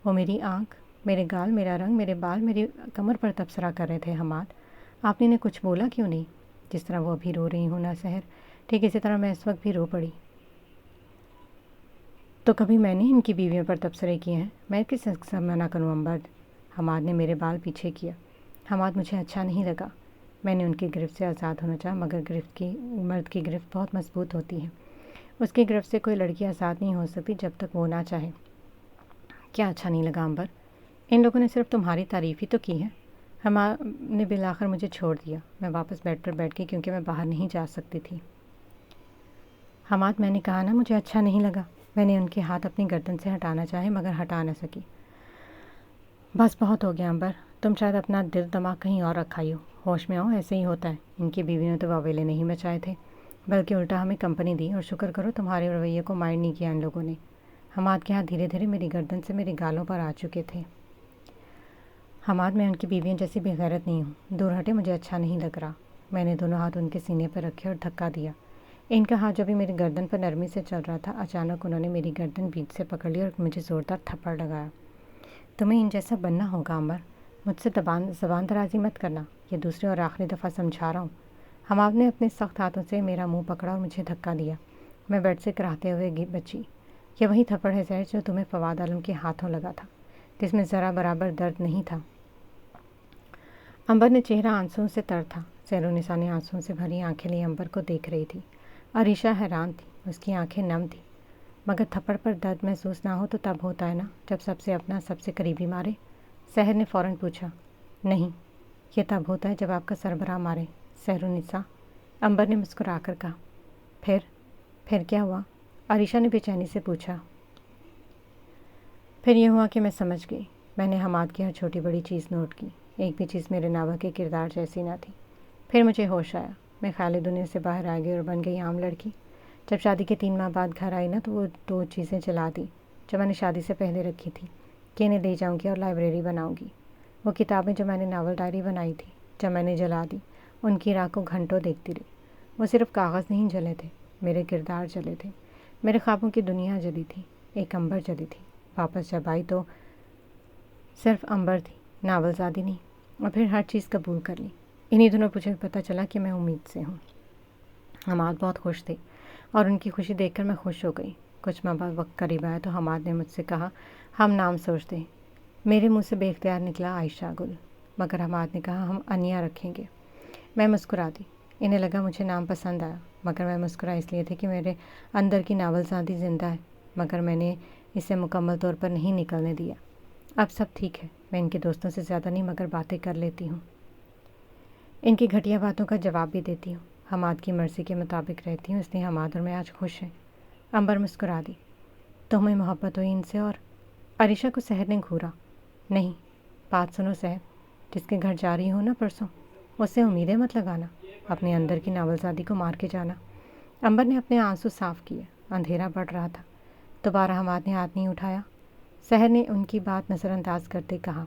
وہ میری آنکھ، میرے گال، میرا رنگ، میرے بال، میری کمر پر تبصرہ کر رہے تھے۔ حماد، آپ نے انہیں کچھ بولا کیوں نہیں؟ جس طرح وہ ابھی رو رہی ہوں نا سحر، ٹھیک اسی طرح میں اس وقت بھی رو پڑی۔ تو کبھی میں نے ان کی بیویوں پر تبصرے کیے ہیں؟ میں کس سے منع کروں امبر؟ حماد نے میرے بال پیچھے کیا۔ حماد، مجھے اچھا نہیں لگا۔ میں نے ان کی گرفت سے آزاد ہونا چاہا، مگر مرد کی گرفت بہت مضبوط ہوتی ہے۔ اس کی گرفت سے کوئی لڑکی آزاد نہیں ہو سکتی جب تک وہ نہ چاہے۔ کیا اچھا نہیں لگا امبر؟ ان لوگوں نے صرف تمہاری تعریف ہی تو کی ہے۔ حماد نے بالآخر مجھے چھوڑ دیا۔ میں واپس بیڈ پر بیٹھ گئی کیونکہ میں باہر نہیں جا سکتی تھی۔ حماد، میں نے کہا نا مجھے اچھا نہیں لگا۔ میں نے ان کے ہاتھ اپنی گردن سے ہٹانا چاہے مگر ہٹا نہ سکی۔ بس بہت ہو گیا امبر، تم شاید اپنا دل دماغ کہیں اور رکھا ہی ہو۔ ہوش میں آؤ، ایسے ہی ہوتا ہے۔ ان کی بیوی نے تو واویلے نہیں مچائے تھے، بلکہ الٹا ہمیں کمپنی دی، اور شکر کرو تمہارے رویے کو مائنڈ نہیں کیا ان لوگوں نے۔ حماد کے ہاتھ دھیرے دھیرے میری گردن سے میرے گالوں پر آ چکے تھے۔ حماد، میں ان کی بیویوں جیسی بے غیرت نہیں ہوں، دور ہٹے، مجھے اچھا نہیں لگ رہا۔ میں نے دونوں ہاتھ ان کے سینے پر رکھے اور دھکا دیا۔ ان کا ہاتھ جو بھی میری گردن پر نرمی سے چل رہا تھا، اچانک انہوں نے میری گردن بیچ سے پکڑ لی اور مجھے زوردار تھپڑ لگایا۔ تمہیں ان جیسا بننا ہوگا عمر، مجھ سے زبان درازی مت کرنا، یہ دوسری اور آخری دفعہ سمجھا رہا ہوں۔ حماد نے اپنے سخت ہاتھوں سے میرا منہ پکڑا اور مجھے دھکا دیا۔ میں بیڈ سے کراہتے ہوئے بچی۔ یہ وہی تھپڑ ہے زہر جو تمہیں فواد عالم کے ہاتھوں لگا تھا، جس میں ذرا برابر درد نہیں تھا۔ امبر نے چہرہ آنسوؤں سے تر تھا۔ سحرالنساء نے آنسوؤں سے بھری آنکھیں لیے امبر کو دیکھ رہی تھی۔ عریشہ حیران تھی، اس کی آنکھیں نم تھیں۔ مگر تھپڑ پر درد محسوس نہ ہو تو تب ہوتا ہے نا، جب سب سے اپنا سب سے قریبی مارے؟ سحر نے فوراً پوچھا۔ نہیں، یہ تب ہوتا ہے جب آپ کا سربراہ مارے سحرالنساء، امبر نے مسکرا کر کہا۔ پھر کیا ہوا؟ عریشہ نے بے چینی سے پوچھا۔ پھر یہ ہوا کہ میں سمجھ گئی۔ میں نے حماد کی ہر چھوٹی بڑی چیز نوٹ کی، ایک بھی چیز میرے ناول کے کردار جیسی نہ تھی۔ پھر مجھے ہوش آیا، میں خیالی دنیا سے باہر آ گئی اور بن گئی عام لڑکی۔ جب شادی کے 3 ماہ بعد گھر آئی نا تو وہ 2 چیزیں جلا دی جو میں نے شادی سے پہلے رکھی تھی کہ انہیں لے جاؤں گی اور لائبریری بناؤں گی۔ وہ کتابیں جو میں نے ناول ڈائری بنائی تھی، جب میں نے جلا دی، ان کی راہ کو گھنٹوں دیکھتی رہی۔ وہ صرف کاغذ نہیں جلے تھے، میرے کردار جلے تھے، میرے خوابوں کی دنیا جلی تھی، ایک امبر جلی تھی۔ واپس جب آئی تو صرف امبر تھی، ناول زادی نہیں، اور پھر ہر چیز قبول کر لی۔ انہی دنوں مجھے پتہ چلا کہ میں امید سے ہوں۔ حماد بہت خوش تھے اور ان کی خوشی دیکھ کر میں خوش ہو گئی۔ کچھ ماہ بعد وقت قریب آیا تو حماد نے مجھ سے کہا، ہم نام سوچتے ہیں۔ میرے منہ سے بے اختیار نکلا عائشہ گل، مگر حماد نے کہا ہم انیا رکھیں گے۔ میں مسکرا دی۔ انہیں لگا مجھے نام پسند آیا، مگر میں مسکرا اس لیے تھی کہ میرے اندر کی ناول زادی زندہ ہے، مگر میں نے اسے مکمل طور پر نہیں نکلنے دیا۔ اب سب ٹھیک ہے، میں ان کے دوستوں سے زیادہ نہیں مگر باتیں کر لیتی ہوں، ان کی گھٹیا باتوں کا جواب بھی دیتی ہوں، حماد کی مرضی کے مطابق رہتی ہوں، اس لیے حماد اور میں آج خوش ہیں۔ امبر مسکرا دی۔ تمہیں محبت ہوئی ان سے؟ اور عریشہ کو سحر نے گھورا۔ نہیں، بات سنو صاحب، جس کے گھر جا رہی ہو نا پرسوں، اس سے امیدیں مت لگانا، اپنے اندر کی ناولزادی کو مار کے جانا۔ امبر نے اپنے آنسو صاف کیے، اندھیرا بڑھ رہا تھا۔ دوبارہ حماد نے ہاتھ نہیں اٹھایا۔ سحر نے ان کی بات نظر انداز کرتے کہا،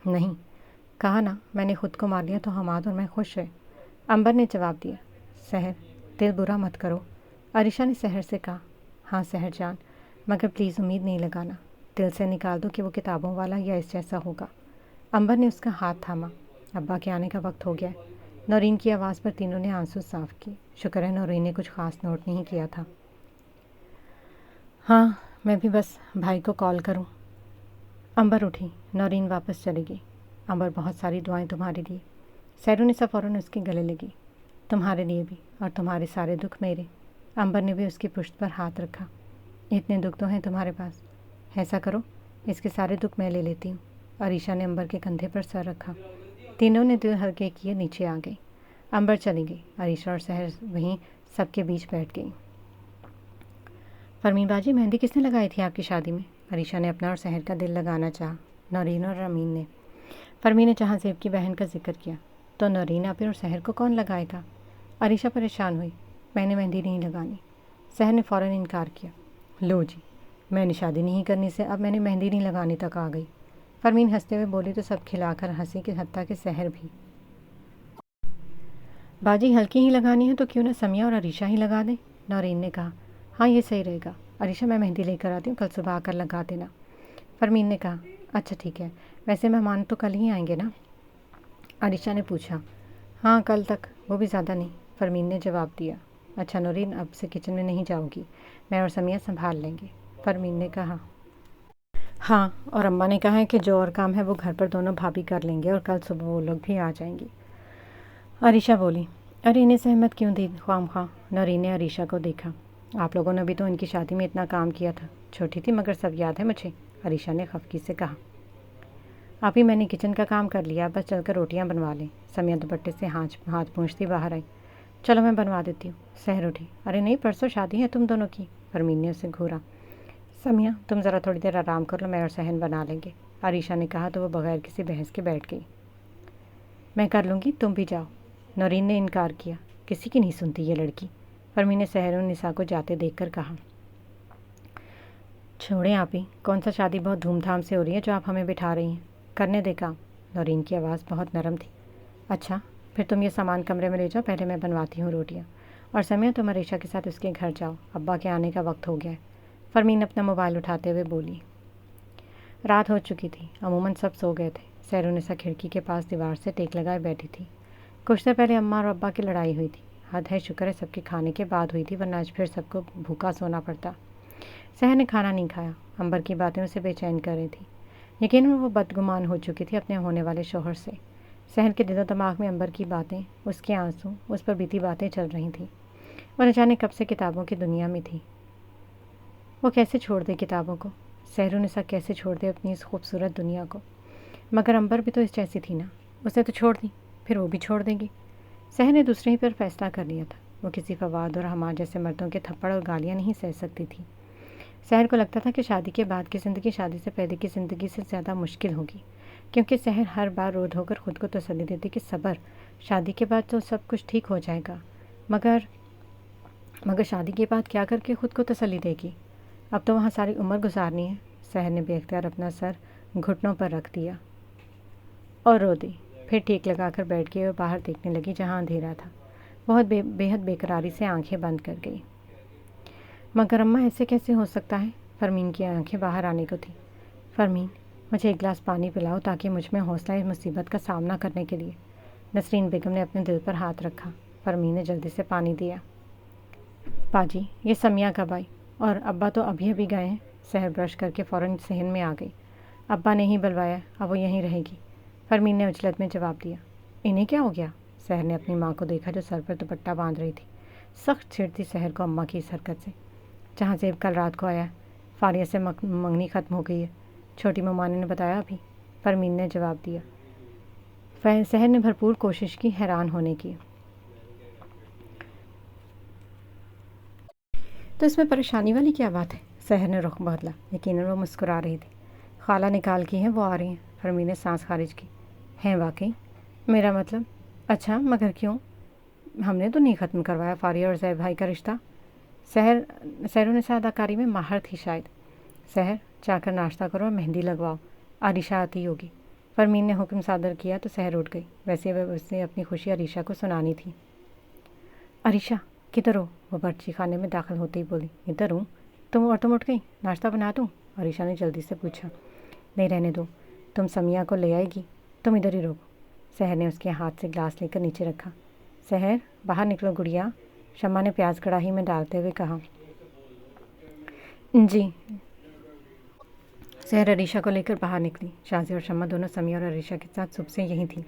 نہیں، کہا نا میں نے خود کو مار لیا تو حماد اور میں خوش ہیں۔ امبر نے جواب دیا۔ سحر، دل برا مت کرو، عریشہ نے سحر سے کہا۔ ہاں سحر جان، مگر پلیز امید نہیں لگانا، دل سے نکال دو کہ وہ کتابوں والا یا اس جیسا ہوگا۔ امبر نے اس کا ہاتھ تھاما۔ ابا کے آنے کا وقت ہو گیا ہے۔ نورین کی آواز پر تینوں نے آنسو صاف کیے۔ شکر ہے نورین نے کچھ خاص نوٹ نہیں کیا تھا۔ ہاں، میں بھی بس بھائی کو کال کروں۔ امبر اٹھی، نورین واپس چلی گئی۔ امبر بہت ساری دعائیں تمہارے لیے۔ سحرالنساء فوراً اس کے گلے لگی۔ تمہارے لیے بھی، اور تمہارے سارے دکھ میرے۔ امبر نے بھی اس کی پشت پر ہاتھ رکھا۔ اتنے دکھ تو ہیں تمہارے پاس، ایسا کرو اس کے سارے دکھ میں لے لیتی ہوں۔ عریشہ نے امبر کے کندھے پر سر رکھا۔ تینوں نے دل ہلکے کیے نیچے آ گئی۔ امبر چلی گئی، عریشہ اور سحر وہیں سب کے بیچ بیٹھ گئی۔ فرمین باجی، مہندی کس نے لگائی تھی آپ کی شادی میں؟ عریشہ نے اپنا اور سحر کا دل لگانا چاہا۔ نورین اور امین نے۔ فرمین نے جہاں زیب کی بہن کا ذکر کیا، تو نورین آپی اور سحر کو کون لگائے گا؟ عریشہ پریشان ہوئی۔ میں نے مہندی نہیں لگانی۔ سحر نے فوراً انکار کیا۔ لو جی، میں نے شادی نہیں کرنی سے اب میں نے مہندی نہیں لگانی تک آ گئی۔ فرمین ہنستے ہوئے بولی تو سب کھلا کر ہنسی کہ حتیٰ کہ سحر بھی۔ باجی ہلکی ہی لگانی ہے تو کیوں نہ سمیہ اور عریشہ ہی لگا دیں؟ نورین نے کہا۔ ہاں یہ صحیح رہے گا۔ عریشہ میں مہندی لے کر آتی ہوں، کل صبح آ کر لگا دینا۔ فرمین نے کہا۔ اچھا ٹھیک ہے، ویسے مہمان تو کل ہی آئیں گے نا؟ عریشہ نے پوچھا۔ ہاں کل تک، وہ بھی زیادہ نہیں، فرمین نے جواب دیا۔ اچھا نورین، اب سے کچن میں نہیں جاؤ گی، میں اور سمیہ سنبھال لیں گے، فرمین نے کہا۔ ہاں، اور اماں نے کہا ہے کہ جو اور کام ہے وہ گھر پر دونوں بھابھی کر لیں گے اور کل صبح وہ لوگ بھی آ جائیں گی۔ عریشہ بولی۔ ارے انہیں سہمت کیوں دی خواہ مخواہ؟ نورین نے عریشہ کو دیکھا۔ آپ لوگوں نے بھی تو ان کی شادی میں اتنا کام کیا تھا، چھوٹی تھی مگر سب یاد ہے مجھے، عریشہ نے خفگی سے کہا۔ آپ ہی میں نے کچن کا کام کر لیا، بس چل کر روٹیاں بنوا لیں۔ سمیہ دوپٹے سے ہاتھ پونچھتی باہر آئی۔ چلو میں بنوا دیتی ہوں۔ سحر اٹھی۔ ارے نہیں، پرسوں شادی ہے تم دونوں کی، فرمین نے اسے گھورا۔ سمیہ تم ذرا تھوڑی دیر آرام کر لو، میں اور سہن بنا لیں گے، عریشہ نے کہا تو وہ بغیر کسی بحث کے بیٹھ گئی۔ میں کر لوں گی، تم بھی جاؤ، نورین نے انکار کیا۔ کسی کی نہیں سنتی یہ لڑکی، فرمین نے سحرالنساء کو جاتے دیکھ کر کہا۔ چھوڑیں آپ ہی، کون سا شادی بہت دھوم دھام سے ہو رہی ہے جو آپ ہمیں بٹھا رہی ہیں، کرنے دے کام۔ نورین کی آواز بہت نرم تھی۔ اچھا پھر تم یہ سامان کمرے میں لے جاؤ، پہلے میں بنواتی ہوں روٹیاں۔ اور سمیہ تم عریشہ کے ساتھ اس کے گھر جاؤ، ابا کے آنے کا وقت ہو گیا ہے۔ فرمین اپنا موبائل اٹھاتے ہوئے بولی۔ رات ہو چکی تھی، عموماً سب سو گئے تھے۔ سحرالنساء کھڑکی کے پاس دیوار سے ٹیک لگائے بیٹھی تھی۔ کچھ دیر پہلے اماں اور ابا کی لڑائی ہوئی تھی۔ حد ہے، شکر ہے سب کے کھانے کے بعد ہوئی تھی، ورنہ آج پھر سب کو بھوکا سونا پڑتا۔ سحر نے کھانا نہیں کھایا، امبر کی باتیں اسے بے چین کر رہی تھی۔ یقیناً وہ بدگمان ہو چکی تھی اپنے ہونے والے شوہر سے۔ سحر کے دل و دماغ میں امبر کی باتیں، اس کے آنسو، اس پر بیتی باتیں چل رہی تھیں۔ وہ نہ جانے کب سے کتابوں کی دنیا میں تھی۔ وہ کیسے چھوڑ دے کتابوں کو؟ سحرالنساء کیسے چھوڑ دے اپنی اس خوبصورت دنیا کو؟ مگر امبر بھی تو اس جیسی تھی نا، اسے تو چھوڑ دی، پھر وہ بھی چھوڑ دے گی۔ سحر نے دوسرے ہی پر فیصلہ کر لیا تھا۔ وہ کسی فواد اور حماد جیسے مردوں کے تھپڑ اور گالیاں نہیں سہ سکتی تھی۔ سحر کو لگتا تھا کہ شادی کے بعد کی زندگی شادی سے پہلے کی زندگی سے زیادہ مشکل ہوگی، کیونکہ سحر ہر بار رو دھو کر خود کو تسلی دیتی کہ صبر، شادی کے بعد تو سب کچھ ٹھیک ہو جائے گا۔ مگر شادی کے بعد کیا کر کے خود کو تسلی دے گی؟ اب تو وہاں ساری عمر گزارنی ہے۔ سحر نے بے اختیار اپنا سر گھٹنوں پر رکھ دیا اور رو دی۔ پھر ٹیک لگا کر بیٹھ گئی اور باہر دیکھنے لگی جہاں اندھیرا تھا۔ بہت بے حد بےقراری سے آنکھیں بند کر گئی۔ مگر اماں ایسے کیسے ہو سکتا ہے؟ فرمین کی آنکھیں باہر آنے کو تھی۔ فرمین، مجھے ایک گلاس پانی پلاؤ تاکہ مجھ میں حوصلہ اس مصیبت کا سامنا کرنے کے لیے۔ نسرین بیگم نے اپنے دل پر ہاتھ رکھا۔ فرمین نے جلدی سے پانی دیا۔ باجی، یہ سمیہ کب آئی؟ اور ابا تو ابھی ابھی گئے ہیں۔ سحر برش کر کے فوراً صحن میں آ گئی۔ ابا نے ہی بلوایا، اب وہ یہیں رہے گی۔ فرمین نے عجلت میں جواب دیا۔ انہیں کیا ہو گیا؟ سحر نے اپنی ماں کو دیکھا جو سر پر دوپٹہ باندھ رہی تھی۔ سخت چھڑ تھی سحر کو اماں کی اس حرکت سے۔ جہاں زیب کل رات کو آیا، فاریہ سے منگنی ختم ہو گئی ہے، چھوٹی ممانی نے بتایا ابھی، فرمین نے جواب دیا۔ سحر نے بھرپور کوشش کی حیران ہونے کی۔ تو اس میں پریشانی والی کیا بات ہے؟ سحر نے رخ بدلا۔ یقیناً وہ مسکرا رہی تھی۔ خالہ نکال کی ہیں، وہ آ رہی ہیں۔ فرمین نے سانس خارج کی۔ ہیں واقعی؟ میرا مطلب؟ اچھا، مگر کیوں؟ ہم نے تو نہیں ختم کروایا فاریہ اور زیب بھائی کا رشتہ۔ سحرالنساء اداکاری میں ماہر تھی شاید۔ سحر، جا کر ناشتہ کرو اور مہندی لگواؤ، عریشہ آتی ہوگی۔ فرمین نے حکم صادر کیا تو سحر اٹھ گئی۔ ویسے اس نے اپنی خوشی عریشہ کو سنانی تھی۔ عریشہ، کدھر ہو؟ وہ برچی خانے میں داخل ہوتے ہی بولی۔ ادھر ہوں۔ تم اٹھ گئی؟ ناشتہ بنا دوں؟ عریشہ نے جلدی سے پوچھا۔ نہیں، رہنے دو، تم سمیہ کو لے آئے گی، تم ادھر ہی رکو۔ سحر نے اس کے ہاتھ سے گلاس لے کر نیچے رکھا۔ سحر، باہر نکلو گڑیا، شمع نے پیاز کڑاہی میں ڈالتے ہوئے کہا۔ جی۔ سحر عریشہ کو لے کر باہر نکلی۔ شازیہ اور شمع دونوں سمیہ اور عریشہ کے ساتھ صبح سے یہیں تھیں۔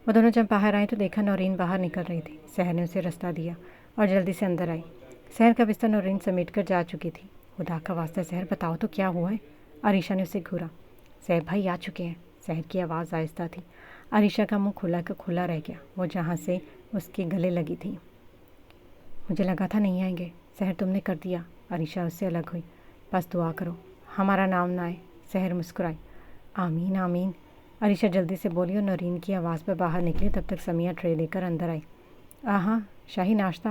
وہ دونوں جب باہر آئے تو دیکھا نورین باہر نکل رہی تھی۔ سحر نے اسے رستہ دیا اور جلدی سے اندر آئی۔ سحر کا بستر نورین سمیٹ کر جا چکی تھی۔ خدا کا واسطہ سحر، بتاؤ تو کیا ہوا ہے؟ عریشہ نے اسے گھورا۔ زیب بھائی آ چکے ہیں۔ سحر کی آواز آہستہ تھی۔ عریشہ کا منہ کھلا کا کھلا رہ گیا، وہ جہاں سے اس کے گلے لگی تھی۔ مجھے لگا تھا نہیں آئیں گے۔ سحر، تم نے کر دیا۔ عریشہ اس سے الگ ہوئی۔ بس دعا کرو ہمارا نام نہ آئے۔ سحر مسکرائی۔ آمین آمین، عریشہ جلدی سے بولی اور نورین کی آواز پر باہر نکلی۔ تب تک سمیہ ٹرے لے کر اندر آئی۔ آہاں، شاہی ناشتہ!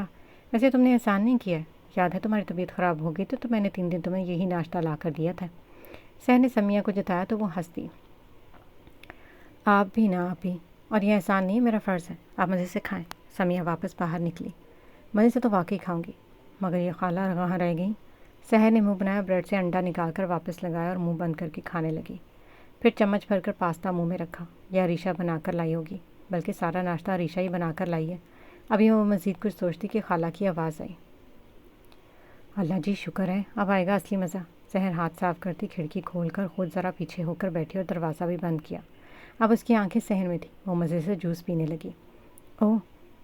ویسے تم نے احسان نہیں کیا ہے، یاد ہے تمہاری طبیعت خراب ہو گئی تو میں نے 3 دن تمہیں یہی ناشتہ لا کر دیا تھا۔ سحر نے سمیہ کو جتایا تو وہ ہنس دی۔ آپ بھی نا، آپ بھی، اور یہ احسان نہیں، میرا فرض ہے، آپ مزے سے کھائیں۔ سمیہ واپس باہر نکلی۔ مزے سے تو واقعی کھاؤں گی، مگر یہ خالہ کہاں رہ گئیں؟ سحر نے منہ بنایا، بریڈ سے انڈا نکال کر واپس لگایا اور منہ بند کر کے کھانے لگی۔ پھر چمچ بھر کر پاستا منہ میں رکھا۔ یہ عریشہ بنا کر لائی ہوگی، بلکہ سارا ناشتہ عریشہ ہی بنا کر لائی ہے۔ ابھی وہ مزید کچھ سوچتی کہ خالہ کی آواز آئی۔ اللہ جی شکر ہے، اب آئے گا اصلی مزہ۔ سحر ہاتھ صاف کرتی کھڑکی کھول کر خود ذرا پیچھے ہو کر بیٹھی اور دروازہ بھی بند کیا۔ اب اس کی آنکھیں صحن میں تھیں۔ وہ مزے سے جوس پینے لگی۔ اوہ،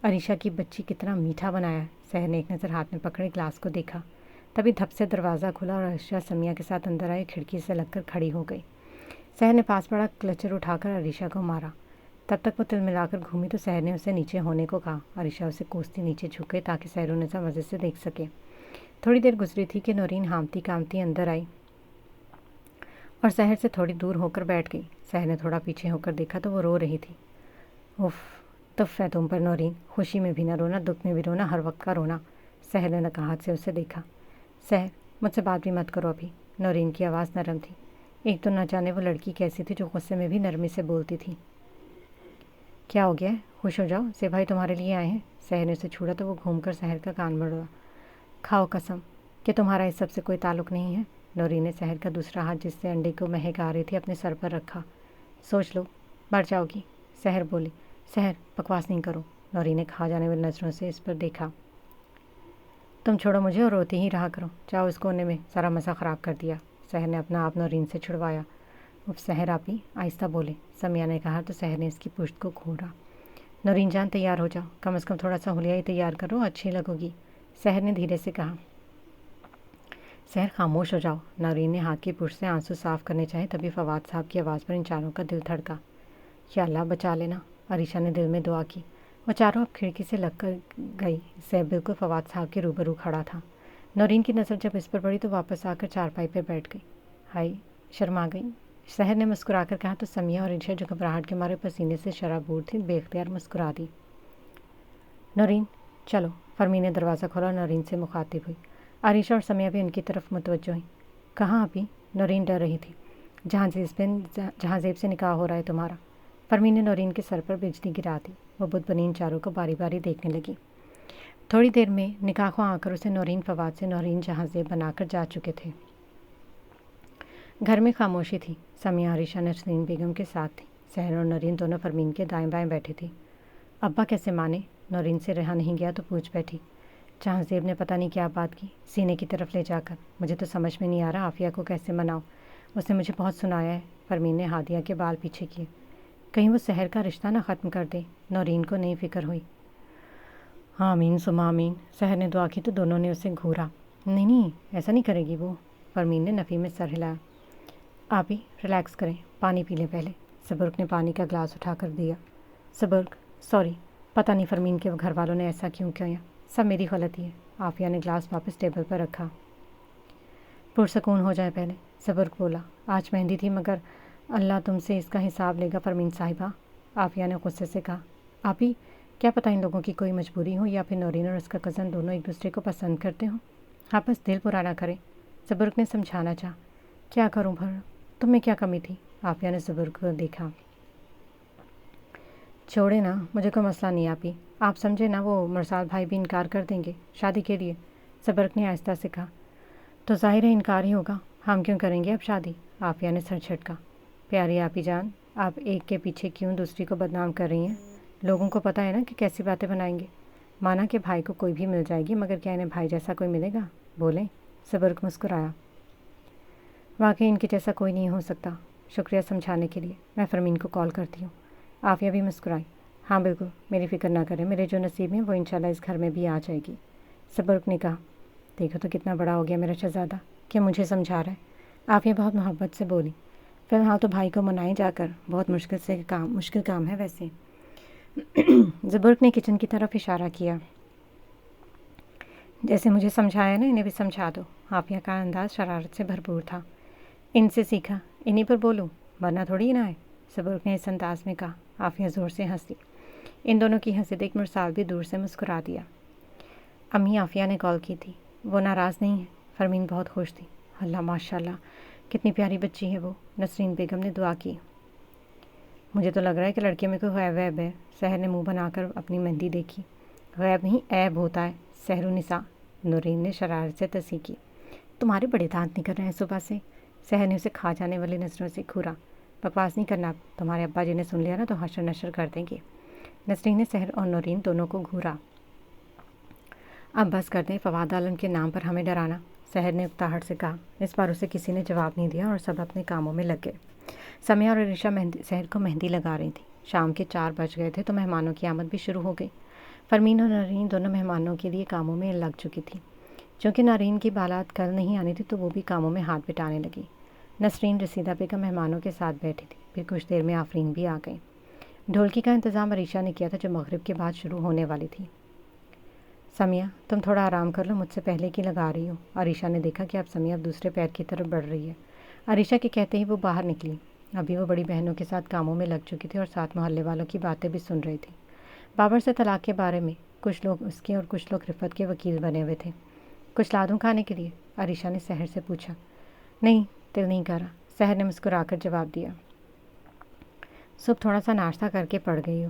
عریشہ کی بچی کتنا میٹھا بنایا ہے۔ سحر نے ایک نظر ہاتھ میں پکڑے گلاس کو دیکھا۔ تبھی دھپ سے دروازہ کھلا اور عریشہ سمیہ کے ساتھ اندر آئے، کھڑکی سے لگ کر کھڑی ہو گئی۔ سحر نے پاس پڑا کلچر اٹھا کر عریشہ کو مارا۔ تب تک وہ تل ملا کر گھومی تو سحر نے اسے نیچے ہونے کو کہا۔ عریشہ اسے کوستی نیچے جھکے تاکہ سحرالنساء مزے سے دیکھ سکے۔ تھوڑی دیر گزری تھی کہ نورین ہامتی کامتی اندر آئی اور سحر سے تھوڑی دور ہو کر بیٹھ گئی۔ سحر نے تھوڑا پیچھے ہو کر دیکھا تو وہ رو رہی تھی۔ اف، تف ہے تم پر نورین، خوشی میں بھی نہ رونا، دکھ میں بھی رونا، ہر وقت کا رونا۔ سحر نے نکہت سے اسے دیکھا۔ سحر، مجھ سے بات بھی مت کرو ابھی۔ نورین کی آواز نرم تھی۔ ایک تو نہ جانے وہ لڑکی کیسی تھی جو غصے میں بھی نرمی سے بولتی تھی۔ کیا ہو گیا ہے؟ خوش ہو جاؤ، سے بھائی تمہارے لیے آئے ہیں۔ سحر نے اسے چھوڑا تو وہ گھوم کر سحر کا کان بڑھا۔ کھاؤ قسم کہ تمہارا اس سب سے کوئی تعلق نہیں ہے۔ نورین نے سحر کا دوسرا ہاتھ جس سے انڈے کو مہک آ رہی تھی اپنے سر پر رکھا۔ سوچ لو، مر جاؤ گی۔ سحر بولی۔ سحر بکواس نہیں کرو۔ نورین نے کھا جانے والی نظروں سے اس پر دیکھا۔ تم چھوڑو مجھے اور روتی ہی رہا کرو، جاؤ اس کونے میں، سارا مزہ خراب کر دیا۔ سحر نے اپنا آپ نورین سے چھڑوایا۔ اب سحر آپی آہستہ بولے، سمیہ نے کہا تو سحر نے اس کی پشت کو گھورا۔ نورین جان تیار ہو جاؤ، کم از کم تھوڑا سا حلیہ ہی تیار کرو، اچھی لگو گی، سحر نے دھیرے سے کہا۔ سحر خاموش ہو جاؤ۔ نورین نے ہاتھ کی پشت سے آنسو صاف کرنے چاہے تبھی فواد صاحب کی آواز پر ان چاروں کا دل دھڑکا۔ یا اللہ بچا لینا، عریشہ نے دل میں دعا کی۔ وہ چاروں اب کھڑکی سے لگ کر گئی۔ سیب بالکل فواد صاحب کے روبرو کھڑا تھا۔ نورین کی نظر جب اس پر پڑی تو واپس آ کر چارپائی پہ بیٹھ گئی۔ ہائی شرما گئی، سحر نے مسکرا کر کہا تو سمیہ اور عریشہ جو گھبراہٹ کے مارے پسینے سے شرابور تھی بے اختیار مسکرا دی۔ نورین چلو، فرمین نے دروازہ کھولا اور نورین سے مخاطب ہوئی۔ عریشہ اور سمیہ بھی ان کی طرف متوجہ ہوئیں۔ کہاں آپی؟ نورین ڈر رہی تھی۔ جہاں زیب سے نکاح ہو رہا ہے تمہارا۔ فرمین نے نورین کے سر پر بجلی گرا دی۔ وہ بت بنی ان چاروں کو باری باری دیکھنے لگی۔ تھوڑی دیر میں نکاح خواہ آ کر اسے نورین فواد سے نورین جہاں زیب بنا کر جا چکے تھے۔ گھر میں خاموشی تھی۔ سمیہ عریشہ نسرین بیگم کے ساتھ تھی۔ سحر اور نورین دونوں فرمین کے دائیں بائیں بیٹھے تھی۔ ابا کیسے مانے؟ نورین سے رہا نہیں گیا تو پوچھ بیٹھی۔ جہاں زیب نے پتہ نہیں کیا بات کی، سینے کی طرف لے جا کر، مجھے تو سمجھ میں نہیں آ رہا عافیہ کو کیسے مناؤ، اس نے مجھے بہت سنایا ہے۔ فرمین نے ہادیہ کے بال پیچھے کیے۔ کہیں وہ سحر کا رشتہ نہ ختم کر دے۔ نورین کو نہیں فکر ہوئی۔ آمین ثم آمین، سحر نے دعا کی تو دونوں نے اسے گھورا۔ نہیں نہیں، ایسا نہیں کرے گی وہ، فرمین نے نفی میں سر ہلایا۔ آپ ہی ریلیکس کریں، پانی پی لیں پہلے۔ سبرق نے پانی کا گلاس اٹھا کر دیا۔ سبرق سوری، پتہ نہیں فرمین کے گھر والوں نے ایسا کیوں کیا، سب میری غلطی ہے۔ عافیہ نے گلاس واپس ٹیبل پر رکھا۔ پرسکون ہو جائے پہلے، سبرق بولا۔ آج مہندی تھی مگر اللہ تم سے اس کا حساب لے گا فرمین صاحبہ، عافیہ نے غصے سے کہا۔ آپ ہی کیا پتہ ان لوگوں کی کوئی مجبوری ہو یا پھر نورین اور اس کا کزن دونوں ایک دوسرے کو پسند کرتے ہوں، آپس دل پرانا کریں۔ سبرق نے سمجھانا چاہا۔ کیا کروں بھر، تم میں کیا کمی تھی؟ عافیہ نے سبرق کو دیکھا۔ چھوڑے نا، مجھے کوئی مسئلہ نہیں آپی، آپ سمجھے نا وہ مرسال بھائی بھی انکار کر دیں گے شادی کے لیے، سبرق نے آہستہ سے کہا۔ تو ظاہر ہے انکار ہی ہوگا، ہم کیوں کریں گے اب شادی؟ عافیہ نے سر جھٹکا۔ پیاری آپی جان، آپ ایک کے پیچھے کیوں دوسری کو بدنام کر رہی ہیں؟ لوگوں کو پتہ ہے نا کہ کیسی باتیں بنائیں گے۔ مانا کہ بھائی کو کوئی بھی مل جائے گی مگر کیا انہیں بھائی جیسا کوئی ملے گا؟ بولیں، سبرق مسکرایا۔ واقعی ان کے جیسا کوئی نہیں ہو سکتا، شکریہ سمجھانے کے لیے، میں فرمین کو کال کرتی ہوں۔ عافیہ بھی مسکرائی۔ ہاں بالکل، میری فکر نہ کریں، میرے جو نصیب ہیں وہ انشاءاللہ اس گھر میں بھی آ جائے گی، سبرق نے کہا۔ دیکھو تو کتنا بڑا ہو گیا میرا شہزادہ کہ مجھے سمجھا رہا ہے، عافیہ بہت محبت سے بولی۔ فی الحال تو بھائی کو منائیں جا کر، بہت مشکل کام ہے ویسے۔ سبرق نے کچن کی طرف اشارہ کیا۔ جیسے مجھے سمجھایا نا انہیں بھی سمجھا دو۔ عافیہ کا انداز شرارت سے بھرپور تھا۔ ان سے سیکھا، انہیں پر بولوں ورنہ تھوڑی نہ ہے، سبرق نے اس انداز میں کہا۔ عافیہ زور سے ہنسی۔ ان دونوں کی ہنسی دیکھ مرسال بھی دور سے مسکرا دیا۔ امی عافیہ نے کال کی تھی، وہ ناراض نہیں ہے، فرمین بہت خوش تھی۔ اللہ ماشاء اللہ کتنی پیاری بچی ہے وہ، نسرین بیگم نے دعا کی۔ مجھے تو لگ رہا ہے کہ لڑکے میں کوئی غیب ویب ہے، سحر نے منہ بنا کر اپنی مہندی دیکھی۔ غیب نہیں عیب ہوتا ہے، سحر النساء، نورین نے شرارت سے تصحیح کی۔ تمہارے بڑے دانت نکل رہے ہیں صبح سے، سحر نے اسے کھا جانے والی نظروں سے گھورا۔ بکواس نہیں کرنا، تمہارے ابا جی نے سن لیا نا تو حشر نشر کر دیں گے۔ نسرین نے سحر اور نورین دونوں کو گھورا۔ اب بس کر دیں فواد عالم کے نام پر ہمیں ڈرانا، سحر نے اکتاہٹ سے کہا۔ اس بار اسے کسی نے جواب نہیں دیا اور سب اپنے کاموں میں لگ گئے۔ سمیہ اور عریشہ سحر کو مہندی لگا رہی تھیں۔ شام کے 4 بج گئے تھے تو مہمانوں کی آمد بھی شروع ہو گئی۔ فرمین اور نورین دونوں مہمانوں کے لیے کاموں میں لگ چکی تھی۔ چونکہ نورین کی بالات کل نہیں آنی تھی تو وہ بھی کاموں میں ہاتھ بٹانے لگی۔ نسرین رسیدہ بیگم مہمانوں کے ساتھ بیٹھی تھی۔ پھر کچھ دیر میں آفرین بھی آ گئی۔ ڈھولکی کا انتظام عریشہ نے کیا تھا جو مغرب کے بعد شروع ہونے والی تھی۔ سمیہ تم تھوڑا آرام کر لو، مجھ سے پہلے کی لگا رہی ہو۔ عریشہ نے دیکھا کہ اب سمیہ اب دوسرے پیر کی طرف بڑھ رہی ہے۔ عریشہ کے کہتے ہی وہ باہر نکلی۔ ابھی وہ بڑی بہنوں کے ساتھ کاموں میں لگ چکی تھی اور ساتھ محلے والوں کی باتیں بھی سن رہی تھی۔ بابر سے طلاق کے بارے میں کچھ لوگ اس کے اور کچھ لوگ رفت کے وکیل بنے ہوئے تھے۔ کچھ لا دوں کھانے کے لیے؟ عریشہ نے سحر سے پوچھا۔ نہیں، دل نہیں کر رہا، سحر نے مسکرا کر جواب دیا۔ صبح تھوڑا سا ناشتہ کر کے پڑ گئی ہو،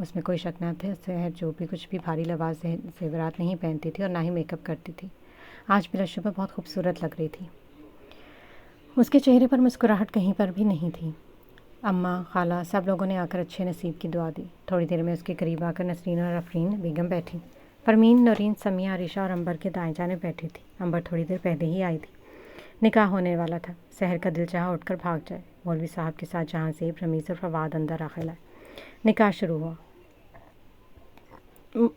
اس میں کوئی شک نہ تھا سحر جو بھی کچھ بھی بھاری لباس زیورات نہیں پہنتی تھی اور نہ ہی میک اپ کرتی تھی، آج بلا شبہ بہت خوبصورت لگ رہی تھی۔ اس کے چہرے پر مسکراہٹ کہیں پر بھی نہیں تھی۔ اماں، خالہ، سب لوگوں نے آ کر اچھے نصیب کی دعا دی۔ تھوڑی دیر میں اس کے قریب آ کر نسرین اور افرین بیگم بیٹھی۔ فرمین، نورین، سمیہ، عریشہ اور امبر کے دائیں جانب بیٹھی تھی۔ امبر تھوڑی دیر پہلے ہی آئی تھی۔ نکاح ہونے والا تھا۔ سحر کا دل چاہا اٹھ کر بھاگ جائے۔ مولوی صاحب کے ساتھ جہاں زیب، رمیز اور فواد اندر داخل آئے۔ نکاح شروع ہوا۔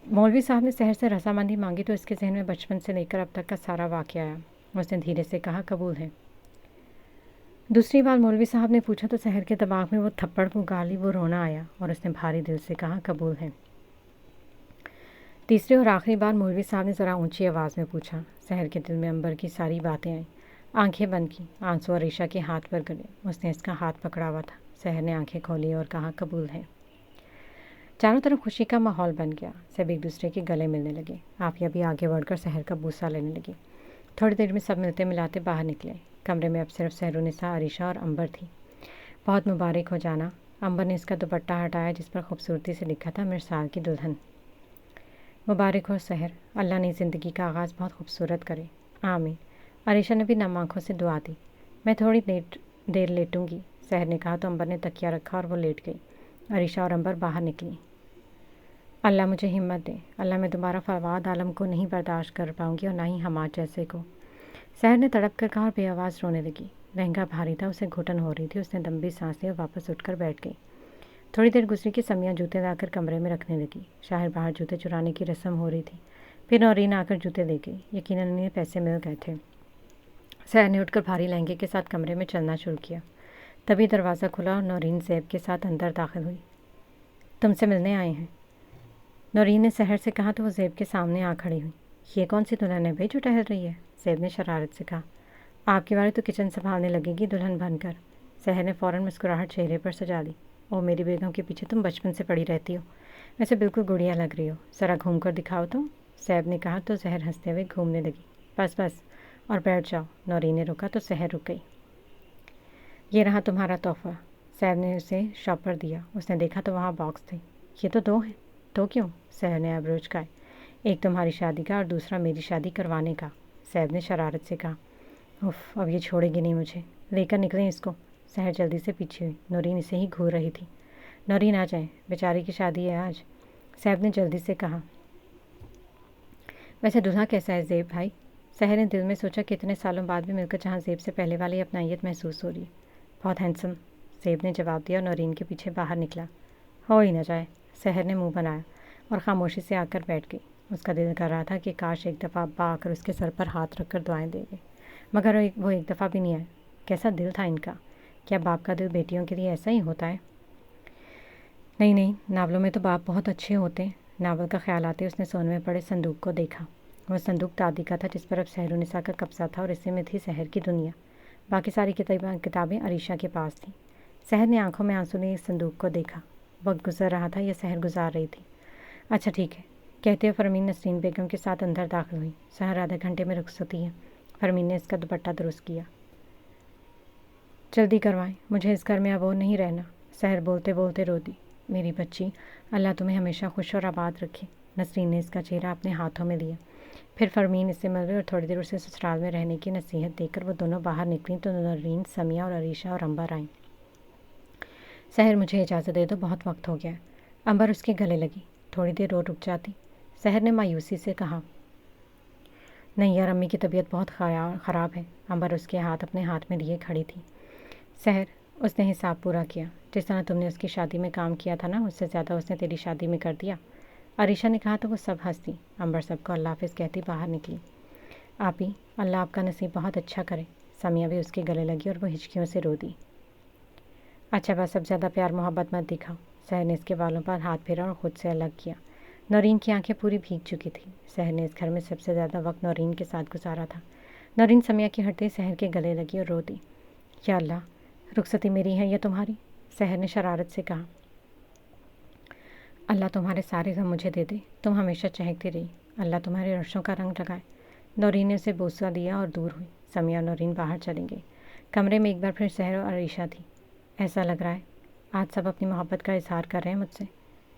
مولوی صاحب نے سحر سے رضامندی مانگی تو اس کے ذہن میں بچپن سے لے کر اب تک کا سارا واقعہ آیا۔ اس نے دھیرے سے کہا، قبول ہے۔ دوسری بار مولوی صاحب نے پوچھا تو سحر کے دماغ میں وہ تھپڑ، وہ گالی، وہ رونا آیا اور اس نے بھاری دل سے کہا، قبول ہے۔ تیسری اور آخری بار مولوی صاحب نے ذرا اونچی آواز میں پوچھا۔ سحر کے دل میں امبر کی ساری باتیں آئیں۔ آنکھیں بند کی، آنسو عریشہ کے ہاتھ پر گرے۔ اس نے اس کا ہاتھ پکڑا ہوا تھا۔ سحر نے آنکھیں کھولی اور کہا، قبول ہے۔ چاروں طرف خوشی کا ماحول بن گیا۔ سب ایک دوسرے کے گلے ملنے لگے۔ عافیہ بھی آگے بڑھ کر سحر کا بوسہ لینے لگی۔ تھوڑی دیر میں سب ملتے ملاتے باہر نکلے۔ کمرے میں اب صرف سحرالنساء، عریشہ اور امبر تھی۔ بہت مبارک ہو جانا۔ امبر نے اس کا دوپٹہ ہٹایا جس پر خوبصورتی سے لکھا تھا، مرسال کی دلہن۔ مبارک ہو سحر، اللہ نے زندگی کا آغاز بہت خوبصورت کرے۔ آمین۔ عریشہ نے بھی نم آنکھوں سے دعا دی۔ میں تھوڑی دیر لیٹوں گی، سحر نے کہا تو امبر نے تکیہ رکھا اور وہ لیٹ گئی۔ عریشہ اور امبر باہر نکلی۔ اللہ مجھے ہمت دے، اللہ میں دوبارہ فواد عالم کو نہیں برداشت کر پاؤں گی اور نہ ہی حماد جیسے کو۔ سحر نے تڑپ کر کہا اور بے آواز رونے لگی۔ لہنگا بھاری تھا، اسے گھٹن ہو رہی تھی۔ اس نے لمبی سانس لی اور واپس اٹھ کر بیٹھ گئی۔ تھوڑی دیر گزری کہ سمیہ جوتے لا کر کمرے میں رکھنے لگی۔ شاہر باہر جوتے چرانے کی رسم ہو رہی تھی۔ پھر نورین آ کر جوتے لے گئی۔ یقیناً انہیں پیسے مل گئے تھے۔ سحر نے اٹھ کر بھاری لہنگے کے ساتھ کمرے میں چلنا شروع کیا۔ تبھی دروازہ کھلا اور نورین زیب کے ساتھ اندر داخل ہوئی۔ تم سے ملنے آئے ہیں، نورین نے سحر سے کہا تو وہ زیب کے سامنے آ کھڑی ہوئی۔ یہ کون سی دلہن ہے بھائی جو ٹہل رہی ہے؟ زیب نے شرارت سے کہا۔ آپ کی باری تو کچن سنبھالنے لگے گی دلہن بن کر۔ سحر نے فوراً مسکراہٹ چہرے پر سجا لی۔ او میری بیگم کے پیچھے تم بچپن سے پڑی رہتی ہو، ویسے بالکل گڑیا لگ رہی ہو، ذرا گھوم کر دکھاؤ تم، زیب نے کہا تو سحر ہنستے ہوئے گھومنے لگی۔ بس بس اور بیٹھ جاؤ، نورین نے روکا تو سحر رک گئی۔ یہ رہا تمہارا تحفہ، زیب نے اسے شاپر دیا۔ اس نے دیکھا تو وہاں باکس تھے۔ یہ تو دو ہیں۔ تو کیوں؟ سحر نے ایبروز چکائے۔ ایک تمہاری شادی کا اور دوسرا میری شادی کروانے کا، زیب نے شرارت سے کہا۔ اف، اب یہ چھوڑے گی نہیں مجھے، لے کر نکلیں اس کو۔ سحر جلدی سے پیچھے ہوئی۔ نورین اسے ہی گھور رہی تھی۔ نورین آ جائیں، بیچاری کی شادی ہے آج، زیب نے جلدی سے کہا۔ ویسے دلہا کیسا ہے زیب بھائی؟ سحر نے دل میں سوچا کہ اتنے سالوں بعد بھی مل کر جہاں زیب سے پہلے والی اپنائیت محسوس ہو رہی ہے۔ بہت ہینسم، زیب نے جواب دیا اور نورین کے پیچھے باہر نکلا۔ ہو ہی نہ جائے، سحر نے منہ بنایا اور خاموشی سے آ کر بیٹھ گئی۔ اس کا دل کر رہا تھا کہ کاش ایک دفعہ ابا آ کر اس کے سر پر ہاتھ رکھ کر دعائیں دے گئے، مگر وہ ایک دفعہ بھی نہیں آئے۔ کیسا دل تھا ان کا! کیا باپ کا دل بیٹیوں کے لیے ایسا ہی ہوتا ہے؟ نہیں نہیں، ناولوں میں تو باپ بہت اچھے ہوتے ہیں۔ ناول کا خیال آتے اس نے سونے میں پڑے صندوق کو دیکھا۔ وہ صندوق دادی کا تھا جس پر اب سحرالنساء کا قبضہ تھا اور اسی میں تھی سحر کی دنیا۔ باقی ساری کتابیں عریشہ کے پاس تھیں۔ سحر نے آنکھوں میں آنسو لیے اس صندوق کو دیکھا۔ وقت گزر رہا تھا یا سحر گزار رہی تھی؟ اچھا ٹھیک ہے، کہتے ہوئے فرمین نسرین بیگم کے ساتھ اندر داخل ہوئی۔ سحر آدھے گھنٹے میں رخصتی ہے۔ فرمین نے اس کا دوپٹہ درست کیا۔ جلدی کروائیں، مجھے اس گھر میں اب اور نہیں رہنا، سحر بولتے بولتے رو دی۔ میری بچی، اللہ تمہیں ہمیشہ خوش اور آباد رکھے۔ نسرین نے اس کا چہرہ اپنے ہاتھوں میں لیا۔ پھر فرمین اس سے مل گئی اور تھوڑی دیر اسے سسرال میں رہنے کی نصیحت دے کر وہ دونوں باہر نکلیں تو نورین، سمیہ اور عریشہ اور امبر آئیں۔ سحر مجھے اجازت دے دو، بہت وقت ہو گیا ہے۔ امبر اس کے گلے لگی۔ تھوڑی دیر اور رک جاتی، سحر نے مایوسی سے کہا۔ نہیں یار، امی کی طبیعت بہت خراب ہے۔ امبر اس کے ہاتھ اپنے ہاتھ میں لیے کھڑی تھی۔ سحر، اس نے حساب پورا کیا، جس طرح تم نے اس کی شادی میں کام کیا تھا نا، اس سے زیادہ اس نے تیری شادی میں کر دیا۔ عریشہ نے کہا تو وہ سب ہنس دی۔ امبر سب کو اللہ حافظ کہتی باہر نکلی۔ آپی، اللہ آپ کا نصیب بہت اچھا کرے۔ سمیہ بھی اس کے گلے لگی اور وہ ہچکیوں سے رو دی۔ اچھا بس اب زیادہ پیار محبت مت دکھاؤ، سحر نے اس کے بالوں پر ہاتھ پھیرا اور خود سے الگ کیا۔ نورین کی آنکھیں پوری بھیگ چکی تھیں۔ سحر نے اس گھر میں سب سے زیادہ وقت نورین کے ساتھ گزارا تھا۔ نورین سمیہ کی ہٹتے سحر کے گلے لگی اور رو دی۔ یا اللہ، رخصتی میری ہے یا تمہاری؟ سحر نے شرارت سے کہا۔ اللہ تمہارے سارے غم مجھے دے دے، تم ہمیشہ چہکتی رہی، اللہ تمہارے رشوں کا رنگ لگائے۔ نورین نے اسے بوسہ دیا اور دور ہوئی۔ سمیہ اور نورین باہر چلیں گئی۔ کمرے میں ایک بار پھر سحر اور عریشہ تھی۔ ایسا لگ رہا ہے آج سب اپنی محبت کا اظہار کر رہے ہیں مجھ سے،